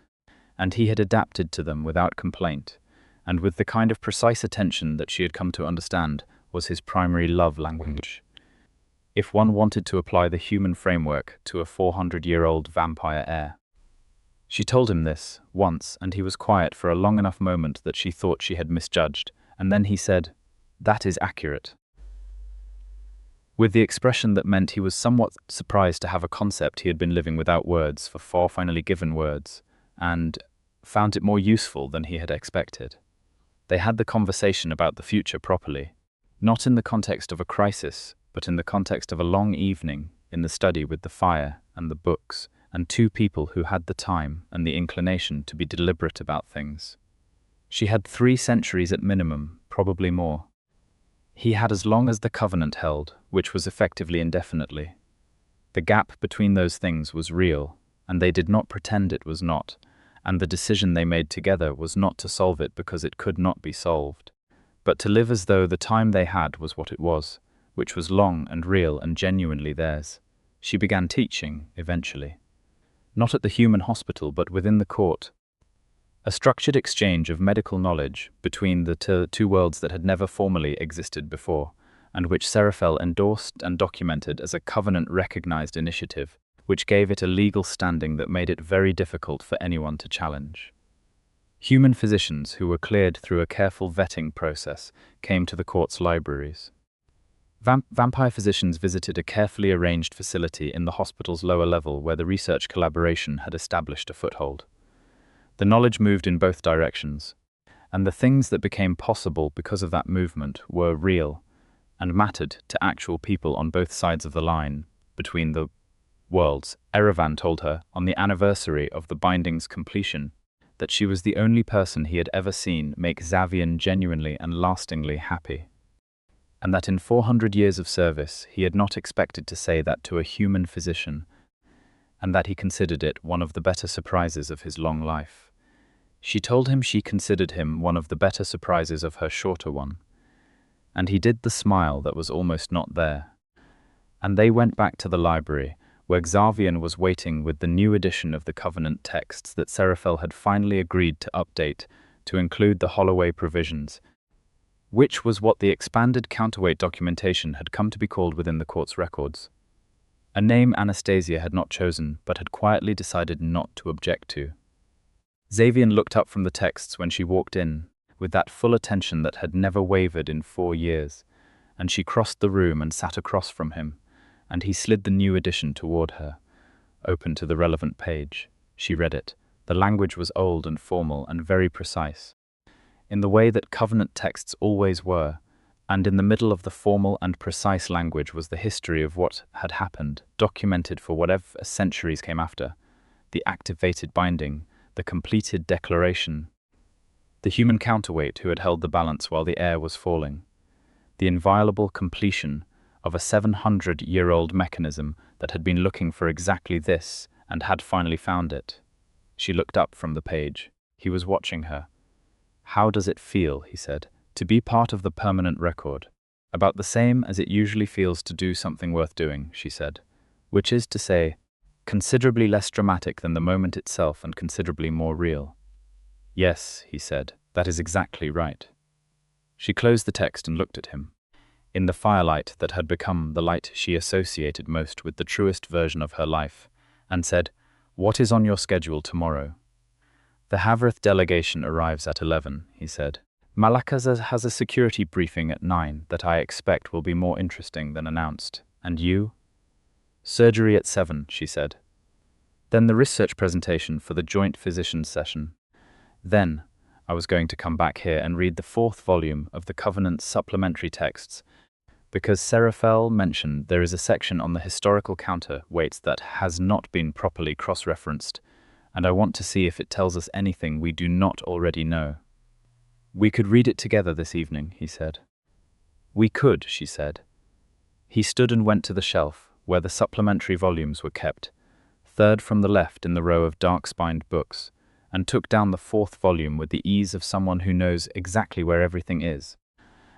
S1: and he had adapted to them without complaint, and with the kind of precise attention that she had come to understand was his primary love language. If one wanted to apply the human framework to a 400-year-old vampire heir. She told him this once, and he was quiet for a long enough moment that she thought she had misjudged, and then he said, "That is accurate," with the expression that meant he was somewhat surprised to have a concept he had been living without words for 4 finally given words, and found it more useful than he had expected. They had the conversation about the future properly, not in the context of a crisis, but in the context of a long evening in the study with the fire and the books and two people who had the time and the inclination to be deliberate about things. She had 3 centuries at minimum, probably more. He had as long as the covenant held, which was effectively indefinitely. The gap between those things was real, and they did not pretend it was not, and the decision they made together was not to solve it because it could not be solved, but to live as though the time they had was what it was, which was long and real and genuinely theirs. She began teaching, eventually. Not at the human hospital, but within the court. A structured exchange of medical knowledge between the two worlds that had never formally existed before, and which Serafel endorsed and documented as a covenant-recognized initiative, which gave it a legal standing that made it very difficult for anyone to challenge. Human physicians who were cleared through a careful vetting process came to the court's libraries. Vampire physicians visited a carefully arranged facility in the hospital's lower level where the research collaboration had established a foothold. The knowledge moved in both directions, and the things that became possible because of that movement were real and mattered to actual people on both sides of the line between the worlds. Erevan told her, on the anniversary of the binding's completion, that she was the only person he had ever seen make Xavian genuinely and lastingly happy, and that in 400 years of service he had not expected to say that to a human physician, and that he considered it one of the better surprises of his long life. She told him she considered him one of the better surprises of her shorter one, and he did the smile that was almost not there. And they went back to the library, where Xavian was waiting with the new edition of the Covenant texts that Serafel had finally agreed to update to include the Holloway provisions, which was what the expanded Counterweight documentation had come to be called within the court's records. A name Anastasia had not chosen, but had quietly decided not to object to. Xavian looked up from the texts when she walked in, with that full attention that had never wavered in 4 years, and she crossed the room and sat across from him, and he slid the new edition toward her, open to the relevant page. She read it. The language was old and formal and very precise, in the way that covenant texts always were, and in the middle of the formal and precise language was the history of what had happened, documented for whatever centuries came after, the activated binding, the completed declaration, the human counterweight who had held the balance while the air was falling, the inviolable completion of a 700-year-old mechanism that had been looking for exactly this and had finally found it. She looked up from the page. He was watching her. "How does it feel," he said, "to be part of the permanent record?" "About the same as it usually feels to do something worth doing," she said, "which is to say, considerably less dramatic than the moment itself and considerably more real." "Yes," he said, "that is exactly right." She closed the text and looked at him, in the firelight that had become the light she associated most with the truest version of her life, and said, "What is on your schedule tomorrow?" "The Havrith delegation arrives at 11, he said. "Malakaza has a security briefing at 9 that I expect will be more interesting than announced. And you?" "Surgery at 7, she said. "Then the research presentation for the joint physicians session. Then I was going to come back here and read the 4th volume of the Covenant's supplementary texts, because Serafel mentioned there is a section on the historical counterweights that has not been properly cross-referenced, and I want to see if it tells us anything we do not already know." "We could read it together this evening," he said. "We could," she said. He stood and went to the shelf, where the supplementary volumes were kept, 3rd from the left in the row of dark-spined books, and took down the 4th volume with the ease of someone who knows exactly where everything is,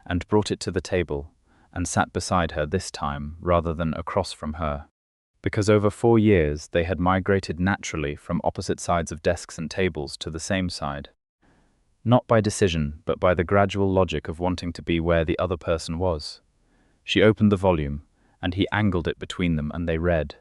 S1: and brought it to the table, and sat beside her this time rather than across from her, because over 4 years they had migrated naturally from opposite sides of desks and tables to the same side, not by decision but by the gradual logic of wanting to be where the other person was. She opened the volume, and he angled it between them, and they read,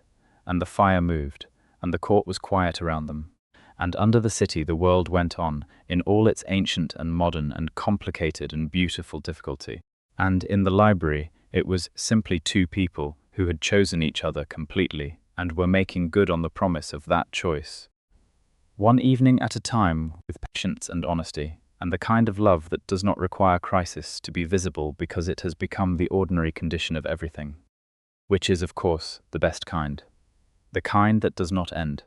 S1: and the fire moved, and the court was quiet around them, and under the city the world went on in all its ancient and modern and complicated and beautiful difficulty, and in the library it was simply 2 people who had chosen each other completely and were making good on the promise of that choice. One evening at a time, with patience and honesty, and the kind of love that does not require crisis to be visible because it has become the ordinary condition of everything, which is, of course, the best kind. the kind that does not end.